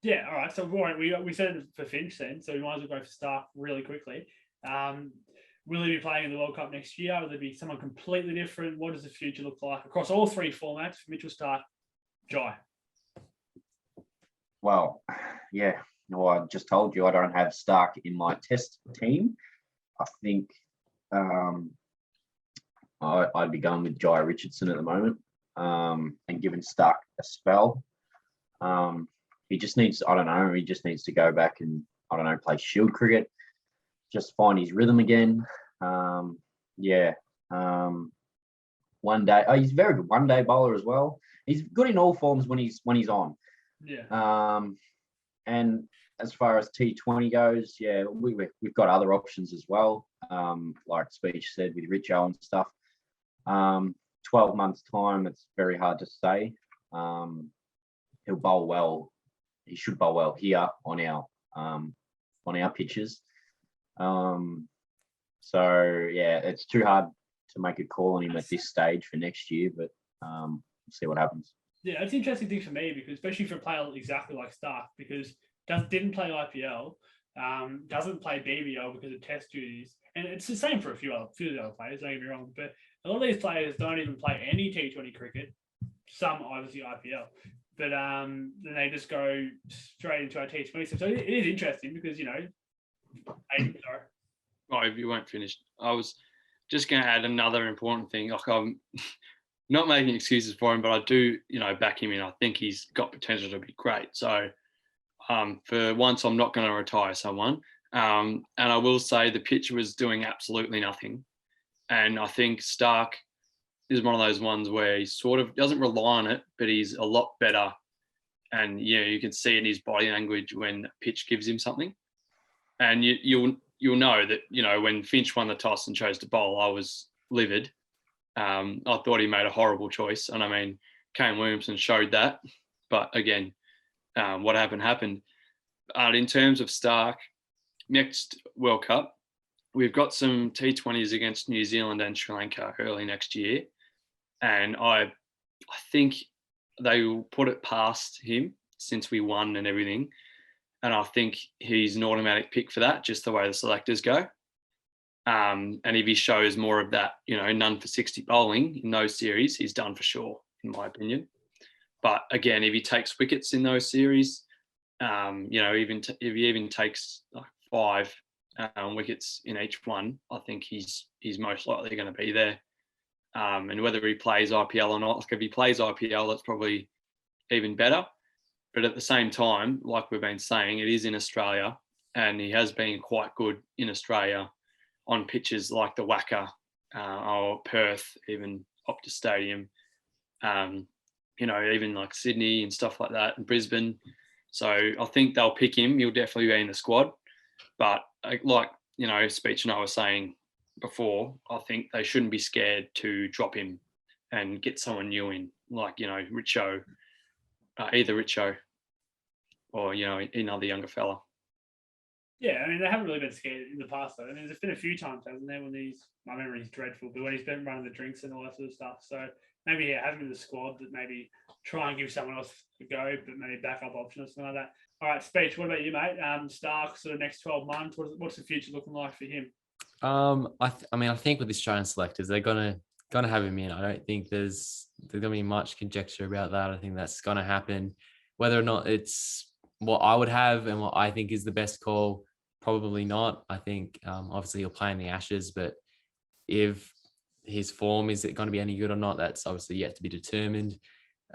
Yeah, all right. So we said it for Finch then, so we might as well go for Stark really quickly. Will he be playing in the World Cup next year? Will there be someone completely different? What does the future look like across all 3 formats? Mitchell, Stark, Jye. Well, yeah. No, I just told you I don't have Stark in my test team. I think I'd be going with Jye Richardson at the moment, and giving Stark a spell. He just needs, I don't know, he just needs to go back and, I don't know, play shield cricket, just find his rhythm again. One day, he's a very good one day bowler as well. He's good in all forms when he's on. Yeah. And as far as T20 goes, yeah, we've got other options as well. Like Speech said, with Richo and stuff. 12 months time, it's very hard to say. He'll bowl well. He should bowl well here on our pitches. So yeah, it's too hard to make a call on him at this stage for next year, but we'll see what happens. Yeah, it's an interesting thing for me because, especially for a player exactly like Stark, because didn't play IPL, doesn't play BBL because of test duties, and it's the same for a few of the other players. Don't get me wrong, but a lot of these players don't even play any T20 cricket. Some obviously IPL, but then they just go straight into our T20. So it is interesting because Aiden, sorry. Oh, if you weren't finished, I was just going to add another important thing. Like, I'm not making excuses for him, but I do, back him in. I think he's got potential to be great. So for once, I'm not going to retire someone. And I will say the pitch was doing absolutely nothing. And I think Stark is one of those ones where he sort of doesn't rely on it, but he's a lot better. And, you can see in his body language when pitch gives him something. And you'll know that, when Finch won the toss and chose to bowl, I was livid. I thought he made a horrible choice. And I mean, Kane Williamson showed that. But again, what happened. In terms of Stark, next World Cup, we've got some T20s against New Zealand and Sri Lanka early next year. And I think they will put it past him since we won and everything. And I think he's an automatic pick for that, just the way the selectors go. And if he shows more of that, none for 60 bowling in those series, he's done for sure, in my opinion. But again, if he takes wickets in those series, if he even takes like 5 wickets in each one, I think he's most likely going to be there. And whether he plays IPL or not, like if he plays IPL, that's probably even better. But at the same time, like we've been saying, it is in Australia, and he has been quite good in Australia on pitches like the Wacker or Perth, even Optus Stadium, even like Sydney and stuff like that, and Brisbane. So I think they'll pick him. He'll definitely be in the squad. But like, Speech and I were saying before, I think they shouldn't be scared to drop him and get someone new in, like, Richo. Either Richo or, another younger fella. Yeah, I mean, they haven't really been scared in the past, though. I mean, there's been a few times, hasn't there, when my memory's dreadful, but when he's been running the drinks and all that sort of stuff. So maybe have him in the squad, that maybe try and give someone else a go, but maybe backup option or something like that. All right, Speech, what about you, mate? Stark, sort of next 12 months, what's the future looking like for him? I think with the Australian selectors, they're gonna have him in. I don't think there's gonna be much conjecture about that. I think that's gonna happen. Whether or not it's what I would have and what I think is the best call, probably not. I think obviously he'll play in the Ashes, but if his form is it going to be any good or not, that's obviously yet to be determined.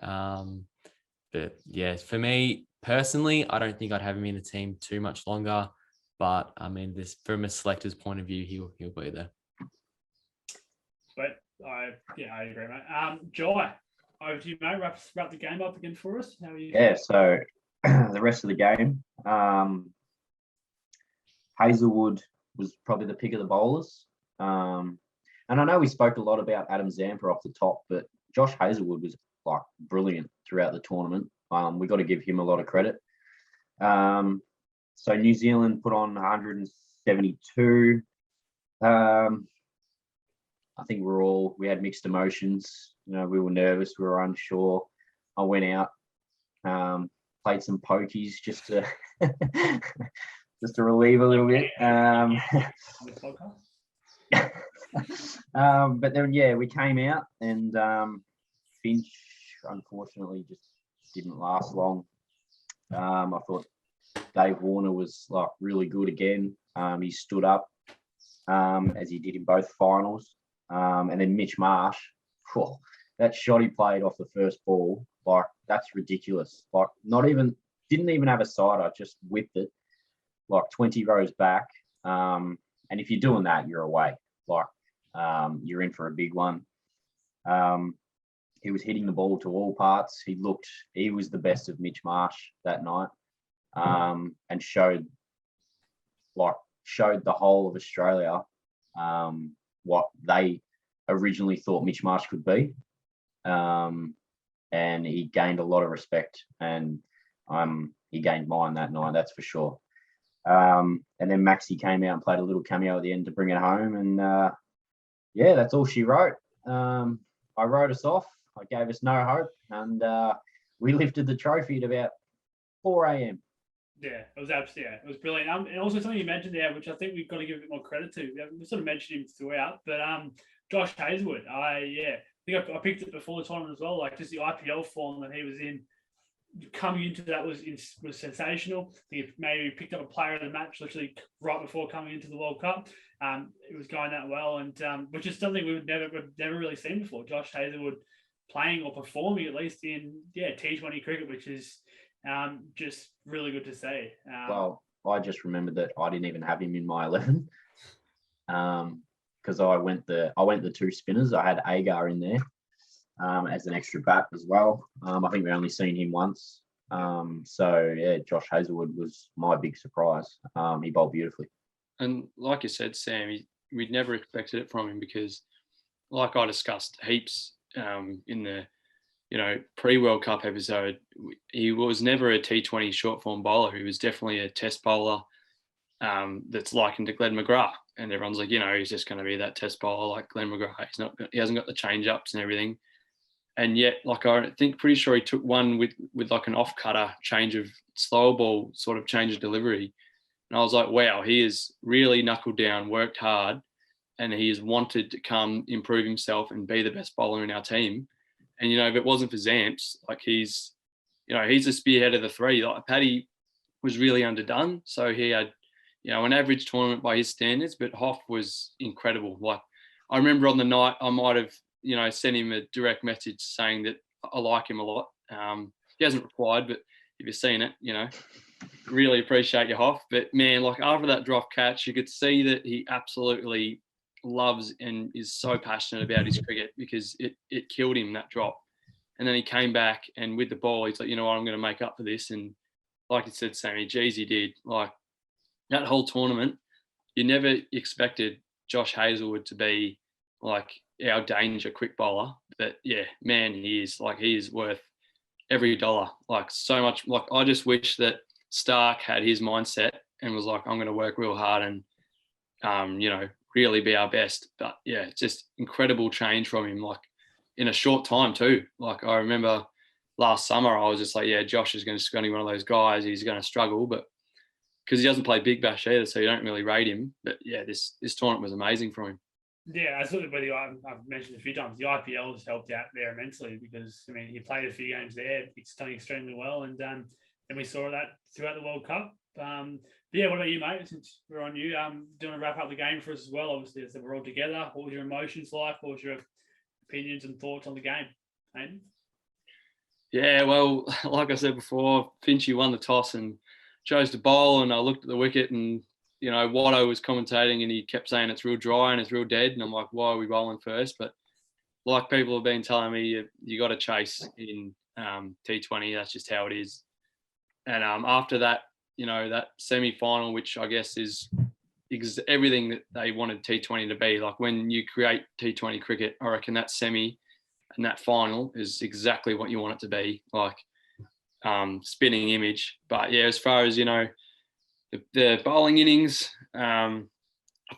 But yeah, for me personally, I don't think I'd have him in the team too much longer. But I mean, this from a selector's point of view, he'll be there. But I agree, mate. Jye, over to you, mate. Wrap the game up again for us. How are you? Yeah. So the rest of the game, Hazelwood was probably the pick of the bowlers. And I know we spoke a lot about Adam Zampa off the top, but Josh Hazelwood was like brilliant throughout the tournament. We got to give him a lot of credit. So New Zealand put on 172. I think we had mixed emotions. We were nervous, we were unsure. I went out, played some pokies just to just to relieve a little bit. But then we came out, and Finch unfortunately just didn't last long. I thought Dave Warner was like really good again. He stood up as he did in both finals. And then Mitch Marsh, whew, that shot he played off the first ball, like that's ridiculous. Like didn't even have a sider, just whipped it like 20 rows back. And if you're doing that, you're away. Like you're in for a big one. He was hitting the ball to all parts. He was the best of Mitch Marsh that night, and showed the whole of Australia what they originally thought Mitch Marsh could be. And he gained a lot of respect, and he gained mine that night, that's for sure. And then Maxie came out and played a little cameo at the end to bring it home. And yeah, that's all she wrote. I wrote us off. I gave us no hope. And we lifted the trophy at about 4 a.m. Yeah, it was absolutely, it was brilliant. And also something you mentioned there, which I think we've got to give a bit more credit to. We sort of mentioned him throughout, but Josh Hazelwood, I think I picked it before the tournament as well. Like just the IPL form that he was in, coming into that was sensational. I think he maybe picked up a player of the match literally right before coming into the World Cup. It was going that well, and which is something we've never really seen before. Josh Hazelwood playing or performing at least in T20 cricket, which is just really good to see. Well, I just remembered that I didn't even have him in my 11 because I went the two spinners. I had Agar in there as an extra bat as well. I think we only seen him once. So yeah, Josh Hazelwood was my big surprise. He bowled beautifully. And like you said, Sam, we'd never expected it from him because, like I discussed heaps in the pre-World Cup episode, he was never a T20 short form bowler. He was definitely a test bowler that's likened to Glenn McGrath. And everyone's like, he's just going to be that test bowler like Glenn McGrath. He hasn't got the change ups and everything. And yet, I think pretty sure he took one with like an off cutter change of slower ball, sort of change of delivery. And I was like, wow, he has really knuckled down, worked hard, and he has wanted to come improve himself and be the best bowler in our team. And, if it wasn't for Zamps, like he's the spearhead of the three. Like Paddy was really underdone. So he had, an average tournament by his standards, but Hoff was incredible. Like I remember on the night I might have, sent him a direct message saying that I like him a lot. He hasn't replied, but if you've seen it, really appreciate your Hoff. But man, like after that drop catch, you could see that he absolutely loves and is so passionate about his cricket because it killed him, that drop. And then he came back and with the ball, he's like, I'm going to make up for this. And like you said, Sammy, geez, he did. Like that whole tournament, you never expected Josh Hazelwood to be like our danger quick bowler. But yeah, man, he is worth every dollar. Like so much. Like I just wish that Stark had his mindset and was like, I'm going to work real hard and, really be our best. But yeah, it's just incredible change from him, like in a short time too. Like I remember last summer, I was just like, yeah, Josh is going to be one of those guys. He's going to struggle, but because he doesn't play Big Bash either, so you don't really rate him. But yeah, this tournament was amazing for him. Yeah, absolutely. I've mentioned a few times, the IPL has helped out there immensely because, he played a few games there. It's done extremely well. And then we saw that throughout the World Cup. But yeah, what about you, mate? Since we're on you, do you want to wrap up the game for us as well? Obviously, as we're all together. What was your emotions like? What was your opinions and thoughts on the game, Aiden? Yeah, well, like I said before, Finchy won the toss and chose to bowl, and I looked at the wicket and, Watto was commentating and he kept saying it's real dry and it's real dead. And I'm like, why are we bowling first? But like people have been telling me, you got to chase in T20. That's just how it is. And after that, that semi-final, which I guess is everything that they wanted T20 to be. Like when you create T20 cricket, I reckon that semi and that final is exactly what you want it to be, like spinning image. But yeah, as far as, the bowling innings, I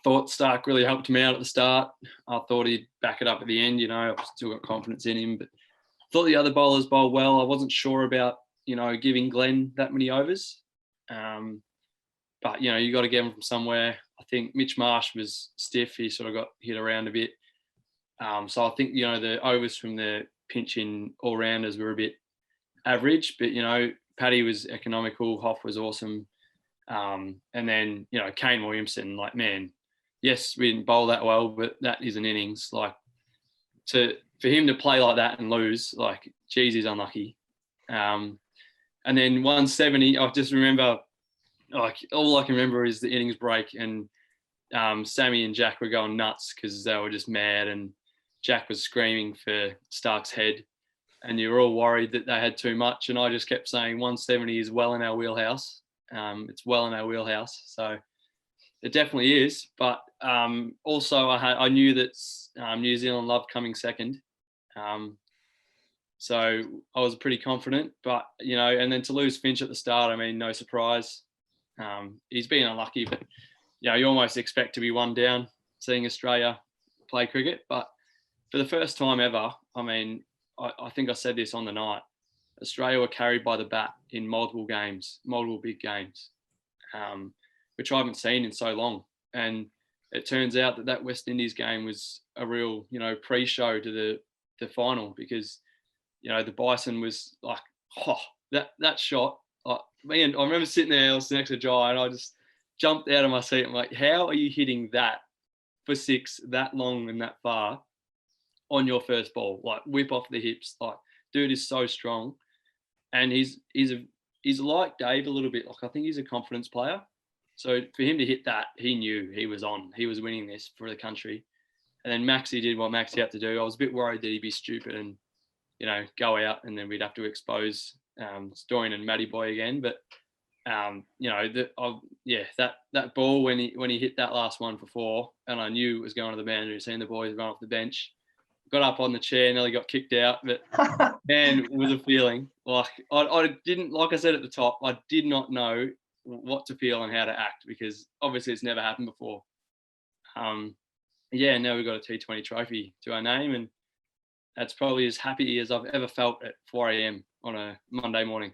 thought Stark really helped him out at the start. I thought he'd back it up at the end, I've still got confidence in him. But I thought the other bowlers bowled well. I wasn't sure about, giving Glenn that many overs. But, you got to get him from somewhere. I think Mitch Marsh was stiff. He sort of got hit around a bit. So I think, the overs from the pinch-in all-rounders were a bit average. But, Paddy was economical. Hoff was awesome. And then, Kane Williamson, like, man, yes, we didn't bowl that well, but that is an innings. Like for him to play like that and lose, like, geez, he's unlucky. And then 170, I just remember, like, all I can remember is the innings break, and Sammy and Jack were going nuts because they were just mad, and Jack was screaming for Stark's head, and you were all worried that they had too much. And I just kept saying 170 is well in our wheelhouse. It's well in our wheelhouse. So it definitely is. But also I knew that New Zealand loved coming second. So I was pretty confident, but, you know, and then to lose Finch at the start, I mean, no surprise. He's been unlucky, but, you know, you almost expect to be one down seeing Australia play cricket. But for the first time ever, I mean, I think I said this on the night, Australia were carried by the bat in multiple games, multiple big games, which I haven't seen in so long. And it turns out that West Indies game was a real, you know, pre-show to the final, because, you know, the Bison was like, oh, that shot. Like, man, I remember sitting there, I was next to Jye, and I just jumped out of my seat. I'm like, how are you hitting that for six that long and that far on your first ball? Like, whip off the hips. Like, dude is so strong. And he's like Dave a little bit. Like, I think he's a confidence player. So for him to hit that, he knew he was on. He was winning this for the country. And then Maxi did what Maxi had to do. I was a bit worried that he'd be stupid and, you know, go out, and then we'd have to expose Storian and Matty Boy again. But you know, that ball when he hit that last one for 4, and I knew it was going to the boundary. Seeing the boys run off the bench, got up on the chair, nearly got kicked out. But man, was a feeling. Like, I didn't, like I said at the top, I did not know what to feel and how to act, because obviously it's never happened before. Yeah, now we've got a T20 trophy to our name, and that's probably as happy as I've ever felt at 4 a.m. on a Monday morning.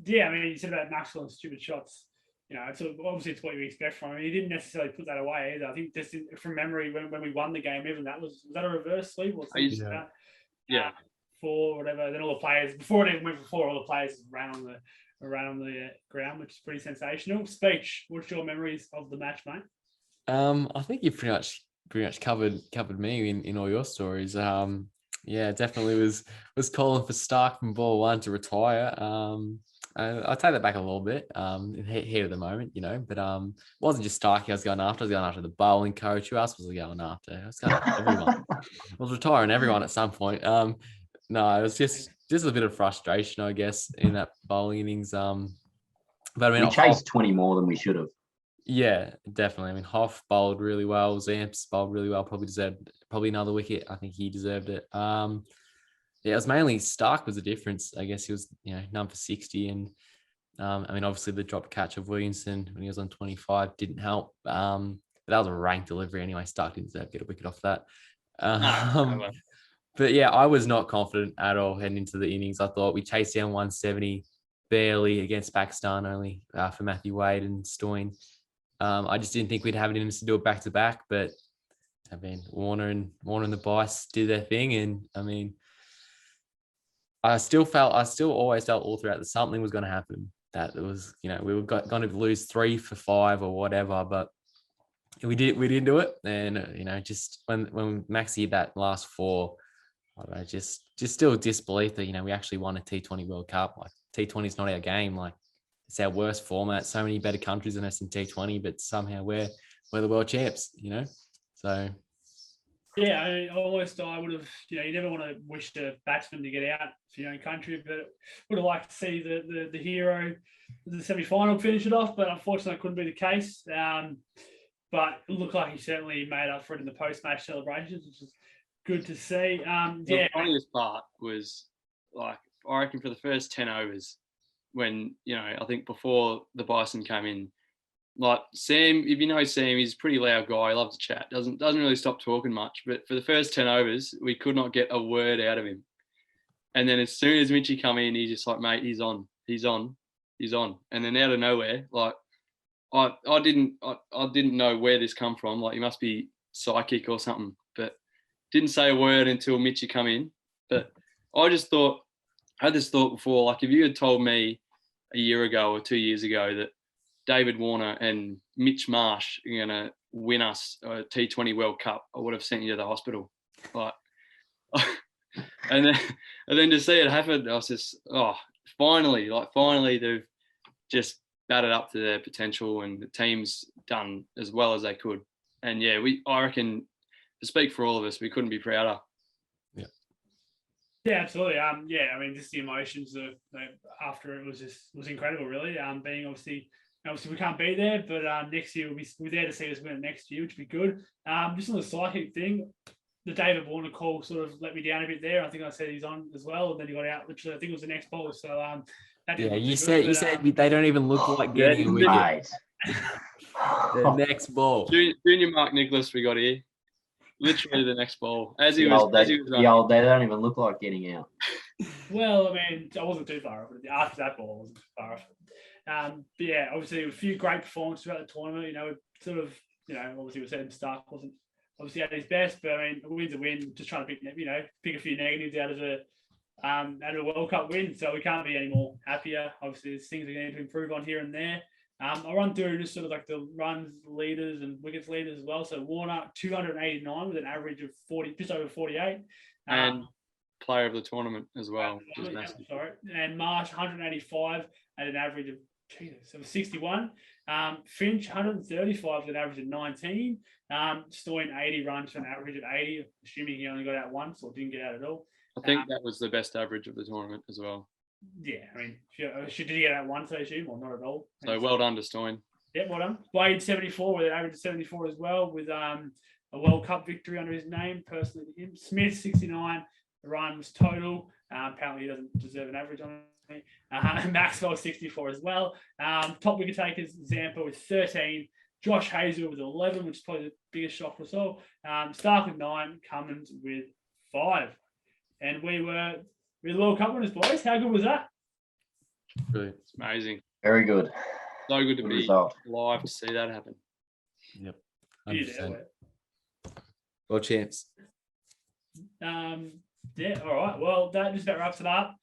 Yeah, I mean, you said about Maxwell and stupid shots. You know, it's obviously it's what you expect from him. He didn't necessarily put that away either. I think just from memory, when we won the game, even that was that a reverse sweep or something like that? Yeah. 4, whatever. Then all the players, before it even went for 4, all the players ran on the ground, which is pretty sensational. Speech, what's your memories of the match, mate? I think you pretty much covered me in all your stories. Yeah, definitely was calling for Stark from ball 1 to retire. I'll take that back a little bit. Heat of the moment, you know, but it wasn't just Starkey I was going after. I was going after the bowling coach. Who else was I going after? I was going after everyone. I was retiring everyone at some point. No, it was just a bit of frustration, I guess, in that bowling innings. But I mean, we chased 20 more than we should have. Yeah, definitely. I mean, Hoff bowled really well. Zamps bowled really well. Probably deserved another wicket. I think he deserved it. Yeah, it was mainly Stark was the difference. I guess he was, you know, number 60, and I mean, obviously the drop catch of Williamson when he was on 25 didn't help. But that was a rank delivery anyway. Stark didn't deserve to get a wicket off that. But yeah, I was not confident at all heading into the innings. I thought we chased down 170 barely against Pakistan, only for Matthew Wade and Stoyne. I just didn't think we'd have it in us to do it back to back, but I mean, Warner and the Bice did their thing, and I mean, I still always felt all throughout that something was going to happen. That it was, you know, we were going to lose 3 for 5 or whatever, but we didn't do it. And you know, just when Maxi hit that last 4, I just still disbelief that, you know, we actually won a T20 World Cup. Like, T20 is not our game. Like, it's our worst format. So many better countries than us in T20, but somehow we're the world champs, you know? So. Yeah, I would have, you know, you never want to wish the batsman to get out for your own country, but would have liked to see the hero of the semi-final finish it off, but unfortunately it couldn't be the case. But it looked like he certainly made up for it in the post-match celebrations, which is good to see. The funniest part was, like, I reckon for the first 10 overs, when, you know, I think before the Bison came in, like, Sam, if you know Sam, he's a pretty loud guy. He loves to chat. Doesn't really stop talking much. But for the first 10 overs, we could not get a word out of him. And then as soon as Mitchie come in, he's just like, mate, he's on. And then out of nowhere, like, I didn't know where this come from. Like, he must be psychic or something. But didn't say a word until Mitchie come in. But I had this thought before, like, if you had told me a year ago or 2 years ago that David Warner and Mitch Marsh are going to win us a T20 World Cup, I would have sent you to the hospital. Like, and then to see it happen, I was just, finally they've just batted up to their potential, and the team's done as well as they could. And yeah, I reckon, to speak for all of us, we couldn't be prouder. Yeah, absolutely. I mean, just the emotions of after it was incredible, really. Being obviously we can't be there, but next year we'll be there to see us win it next year, which would be good. Just on the psychic thing, the David Warner call sort of let me down a bit there. I think I said he's on as well, and then he got out. Literally, I think it was the next ball. So you said they don't even look like getting a wicket. Right. The next ball. Junior Mark Nicholas, we got here. Literally the next ball. As he They don't even look like getting out. Well, I mean, I wasn't too far off. After that ball, I wasn't too far off. But yeah, obviously a few great performances throughout the tournament. Obviously we said Stark wasn't obviously at his best, but I mean, a win's a win. Just trying to pick a few negatives out of a World Cup win. So we can't be any more happier. Obviously, there's things we need to improve on here and there. I'll run through just sort of like the runs leaders and wickets leaders as well. So Warner 289 with an average of 40, just over 48. And player of the tournament as well. And Marsh 185 at an average of 61. Finch 135 with an average of 19. Stoyan 80 runs for an average of 80, assuming he only got out once or didn't get out at all. I think that was the best average of the tournament as well. Yeah, I mean, did he get out once, I assume, or not at all? So well done to Stoyan. Yeah, well done. Wade 74 with an average of 74 as well, with a World Cup victory under his name, personally to him. Smith 69 runs total. Apparently he doesn't deserve an average on me. Maxwell 64 as well. Top wicket takers, Zampa with 13. Josh Hazel with 11, which is probably the biggest shock for us all. Stark with 9. Cummins with 5. And we're the World Cup winners, boys. How good was that? Brilliant. It's amazing. Very good. So good to be result. live to see that happen. Yep. 100%. World champs. Yeah, all right. Well, that just about wraps it up.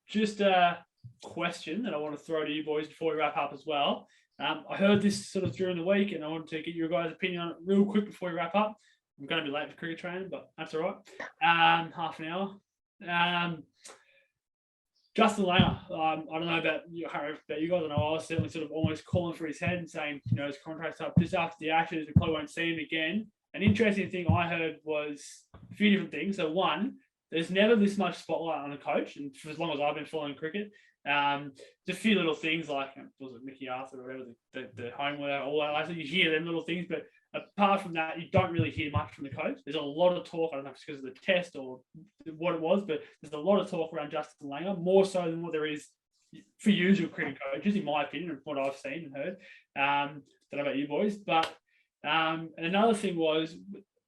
Just a question that I want to throw to you boys before we wrap up as well. I heard this sort of during the week, and I wanted to get your guys' opinion on it real quick before we wrap up. I'm going to be late for cricket training, but that's all right. Half an hour. Justin Langer, I don't know about you guys. I know I was certainly sort of almost calling for his head and saying, his contract's up just after the Ashes. We probably won't see him again. An interesting thing I heard was a few different things. So one, there's never this much spotlight on a coach, and for as long as I've been following cricket, just a few little things like, was it Mickey Arthur or whatever, the homework, all that. So you hear them little things, but apart from that, you don't really hear much from the coach. There's a lot of talk. I don't know if it's because of the test or what it was, but there's a lot of talk around Justin Langer, more so than what there is for usual cricket coaches, in my opinion, and what I've seen and heard. Don't know about you boys, but and another thing was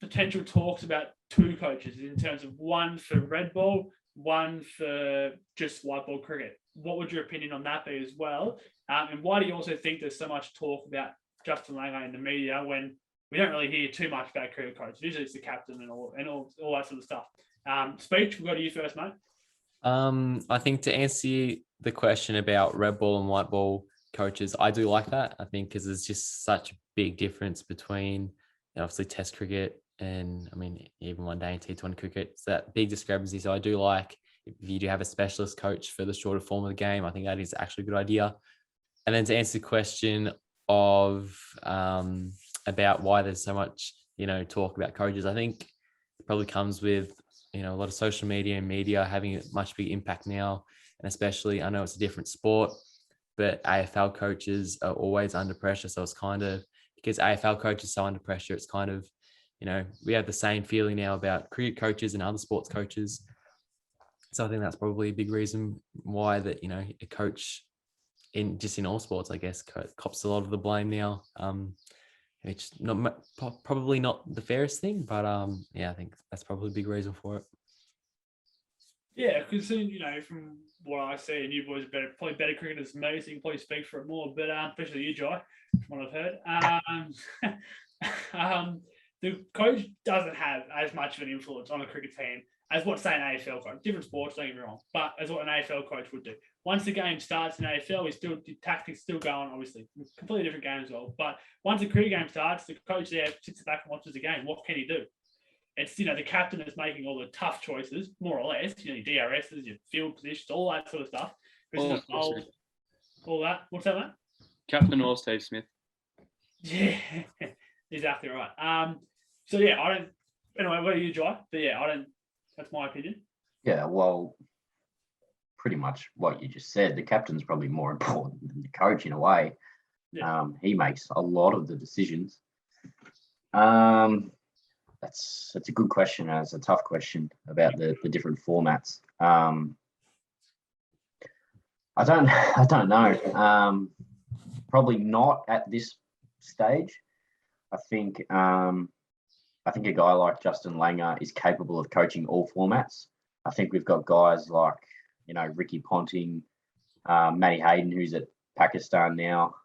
potential talks about two coaches in terms of one for red ball, one for just white ball cricket. What would your opinion on that be as well? And why do you also think there's so much talk about Justin Langer in the media when we don't really hear too much about cricket coaches? Usually it's the captain and all that sort of stuff. Speech, we'll go to you first, mate. I think to answer the question about red ball and white ball coaches, I do like that. I think because there's just such a big difference between obviously Test cricket and even one day in T20 cricket. It's that big discrepancy. So I do like if you do have a specialist coach for the shorter form of the game. I think that is actually a good idea. And then to answer the question of about why there's so much talk about coaches, I think it probably comes with a lot of social media and media having a much bigger impact now. And especially, I know it's a different sport, but AFL coaches are always under pressure. So it's kind of, because AFL coaches are so under pressure, it's kind of, we have the same feeling now about cricket coaches and other sports coaches. So I think that's probably a big reason why that, a coach in all sports, I guess, cops a lot of the blame now. It's probably not the fairest thing, but I think that's probably a big reason for it. Yeah, because from what I see, and you boys are probably better cricketers than me, so you can probably speak for it more. But especially you, Jye, from what I've heard, the coach doesn't have as much of an influence on a cricket team as what, say, an AFL coach. Different sports, don't get me wrong, but as what an AFL coach would do. once the game starts in AFL, the tactics still going, obviously, completely different game as well. But once the cricket game starts, the coach there sits back and watches the game. What can he do? It's, the captain is making all the tough choices, more or less, your DRSs, your field positions, all that sort of stuff. All that. What's that, mate? Captain or Steve Smith. Yeah, exactly right. So yeah, I don't. Anyway, what do you, Jye? But yeah, I don't. That's my opinion. Yeah, well, pretty much what you just said. The captain's probably more important than the coach in a way. Yeah. He makes a lot of the decisions. That's a good question. It's a tough question about the different formats. I don't know. Probably not at this stage. I think a guy like Justin Langer is capable of coaching all formats. I think we've got guys like, Ricky Ponting, Matty Hayden, who's at Pakistan now.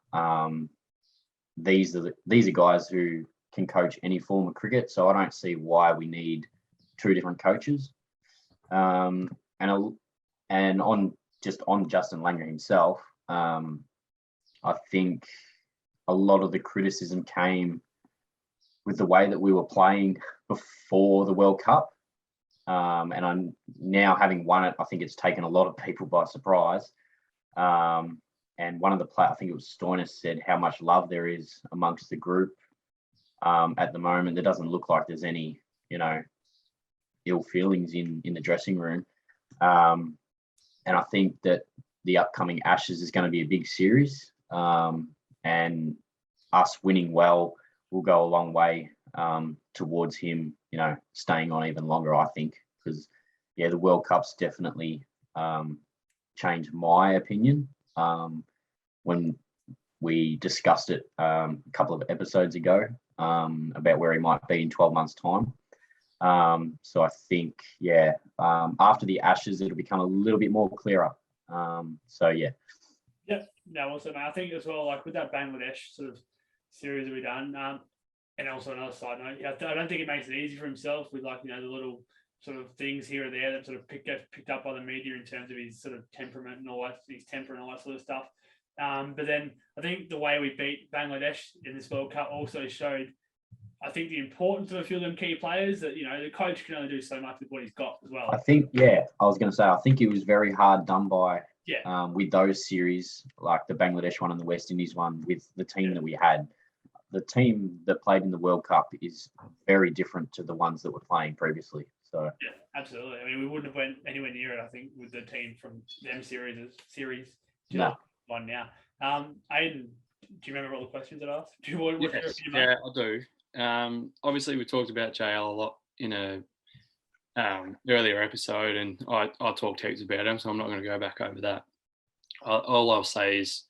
These are guys who can coach any form of cricket. So I don't see why we need two different coaches. And on Justin Langer himself, I think a lot of the criticism came with the way that we were playing before the World Cup. And I'm now, having won it, I think it's taken a lot of people by surprise. And one of the players, I think it was Stoinis, said how much love there is amongst the group at the moment. There doesn't look like there's any, ill feelings in the dressing room. And I think that the upcoming Ashes is going to be a big series. And us winning well will go a long way towards him, staying on even longer, I think. Because, the World Cup's definitely changed my opinion. When we discussed it a couple of episodes ago about where he might be in 12 months' time. So I think, after the Ashes, it'll become a little bit more clearer. Yep. No, also, mate, I think as well, like with that Bangladesh sort of series that we've done, and also another side note, I don't think it makes it easy for himself with the little sort of things here or there that sort of picked up by the media in terms of his sort of temperament and all that, his temper and all that sort of stuff. But then I think the way we beat Bangladesh in this World Cup also showed, I think, the importance of a few of them key players that, the coach can only do so much with what he's got as well. I think, I was going to say, I think it was very hard done by with those series, like the Bangladesh one and the West Indies one, with the team that we had. The team that played in the World Cup is very different to the ones that were playing previously. So yeah, absolutely. I mean, we wouldn't have went anywhere near it, I think, with the team from them series. No. One now. Aiden, do you remember all the questions that I asked? I do. Obviously, we talked about JL a lot in a earlier episode, and I talked heaps about him, so I'm not going to go back over that. All I'll say is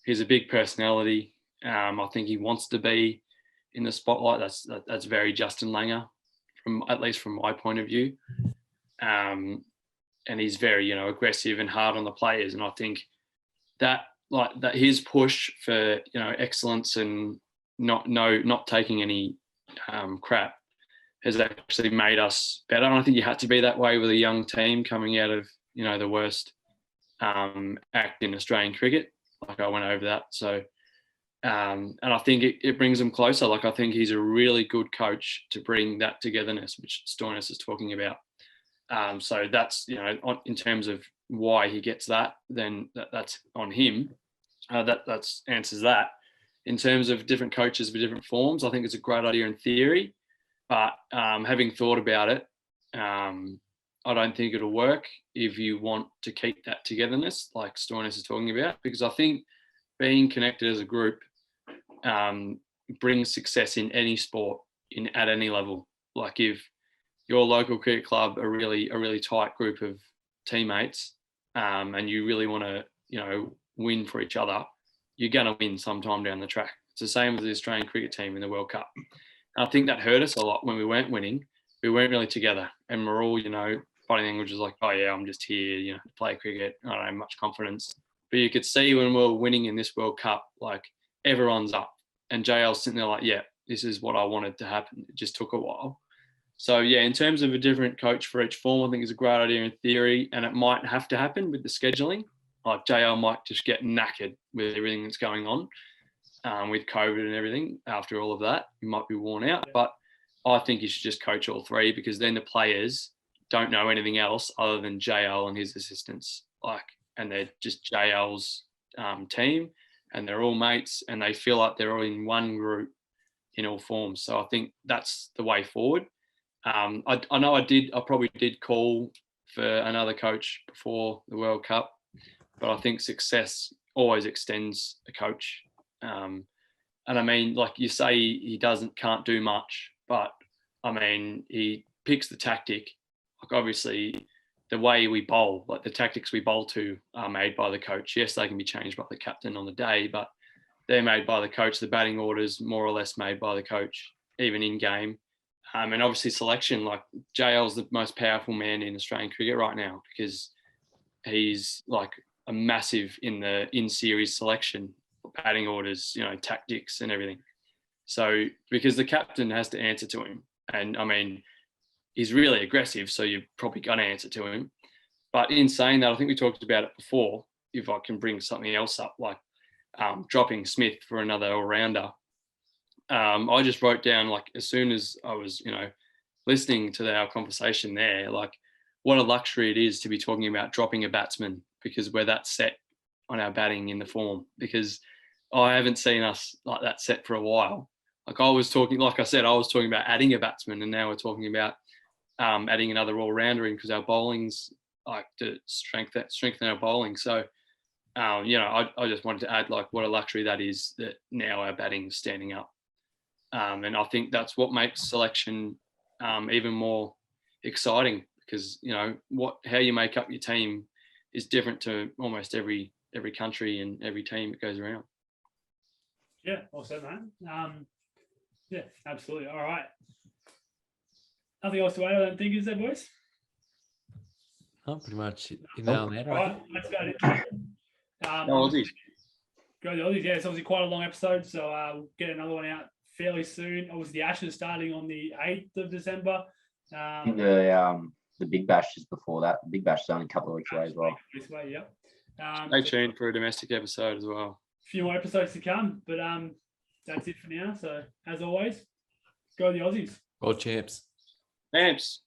he's a big personality. I think he wants to be in the spotlight. That's very Justin Langer, at least from my point of view. And he's very, aggressive and hard on the players. And I think that his push for, excellence and not taking any crap has actually made us better. And I think you had to be that way with a young team coming out of, the worst act in Australian cricket. Like, I went over that. So, and I think it brings them closer. Like, I think he's a really good coach to bring that togetherness, which Stoinis is talking about. So that's, in terms of why he gets that, then that's on him. That answers that. In terms of different coaches with different forms, I think it's a great idea in theory, but having thought about it, I don't think it'll work if you want to keep that togetherness like Stoinis is talking about, because I think being connected as a group brings success in any sport at any level. Like, if your local cricket club are a really tight group of teammates, and you really want to, win for each other, you're going to win sometime down the track. It's the same with the Australian cricket team in the World Cup. And I think that hurt us a lot when we weren't winning. We weren't really together, and we're all, body language was like, oh yeah, I'm just here, to play cricket. I don't have much confidence. But you could see when we were winning in this World Cup, like, everyone's up, and JL's sitting there like, yeah, this is what I wanted to happen. It just took a while. So yeah, in terms of a different coach for each form, I think it's a great idea in theory, and it might have to happen with the scheduling. like JL might just get knackered with everything that's going on with COVID and everything. After all of that, he might be worn out. But I think he should just coach all three, because then the players don't know anything else other than JL and his assistants. And they're just JL's team, and they're all mates, and they feel like they're all in one group in all forms. So I think that's the way forward. I know I probably did call for another coach before the World Cup, but I think success always extends a coach. And I mean, like you say, he can't do much, but I mean, he picks the tactic. Like obviously the way we bowl, like the tactics we bowl to are made by the coach. Yes, they can be changed by the captain on the day, but they're made by the coach. The batting orders more or less made by the coach, even in game. And obviously selection, like JL's the most powerful man in Australian cricket right now, because he's like a massive in series selection, batting orders, tactics and everything. So because the captain has to answer to him, and I mean, he's really aggressive, so you're probably going to answer to him. But in saying that, I think we talked about it before, if I can bring something else up, like dropping Smith for another all-rounder. I just wrote down, like, as soon as I was, listening to our conversation there, like, what a luxury it is to be talking about dropping a batsman, because we're that set on our batting in the form, because I haven't seen us like that set for a while. Like I was talking about adding a batsman, and now we're talking about adding another all-rounder in, because our bowling's like to strengthen our bowling. So, I just wanted to add, like, what a luxury that is, that now our batting's standing up. And I think that's what makes selection even more exciting, because, how you make up your team is different to almost every country and every team that goes around. Yeah, well said, man. Yeah, absolutely. All right. Nothing else to add, I don't think, is there, boys? Oh, pretty much you nailed that. All right, that's about it. Aussies. Go the Aussies. Yeah, it's obviously quite a long episode, so we'll get another one out fairly soon. Obviously, the Ashes starting on the 8th of December. I think the Big Bash is before that. The Big Bash is only a couple of weeks away as well. This way, yep. Stay tuned for a domestic episode as well. A few more episodes to come, but that's it for now. So, as always, go the Aussies. World champs. Champs.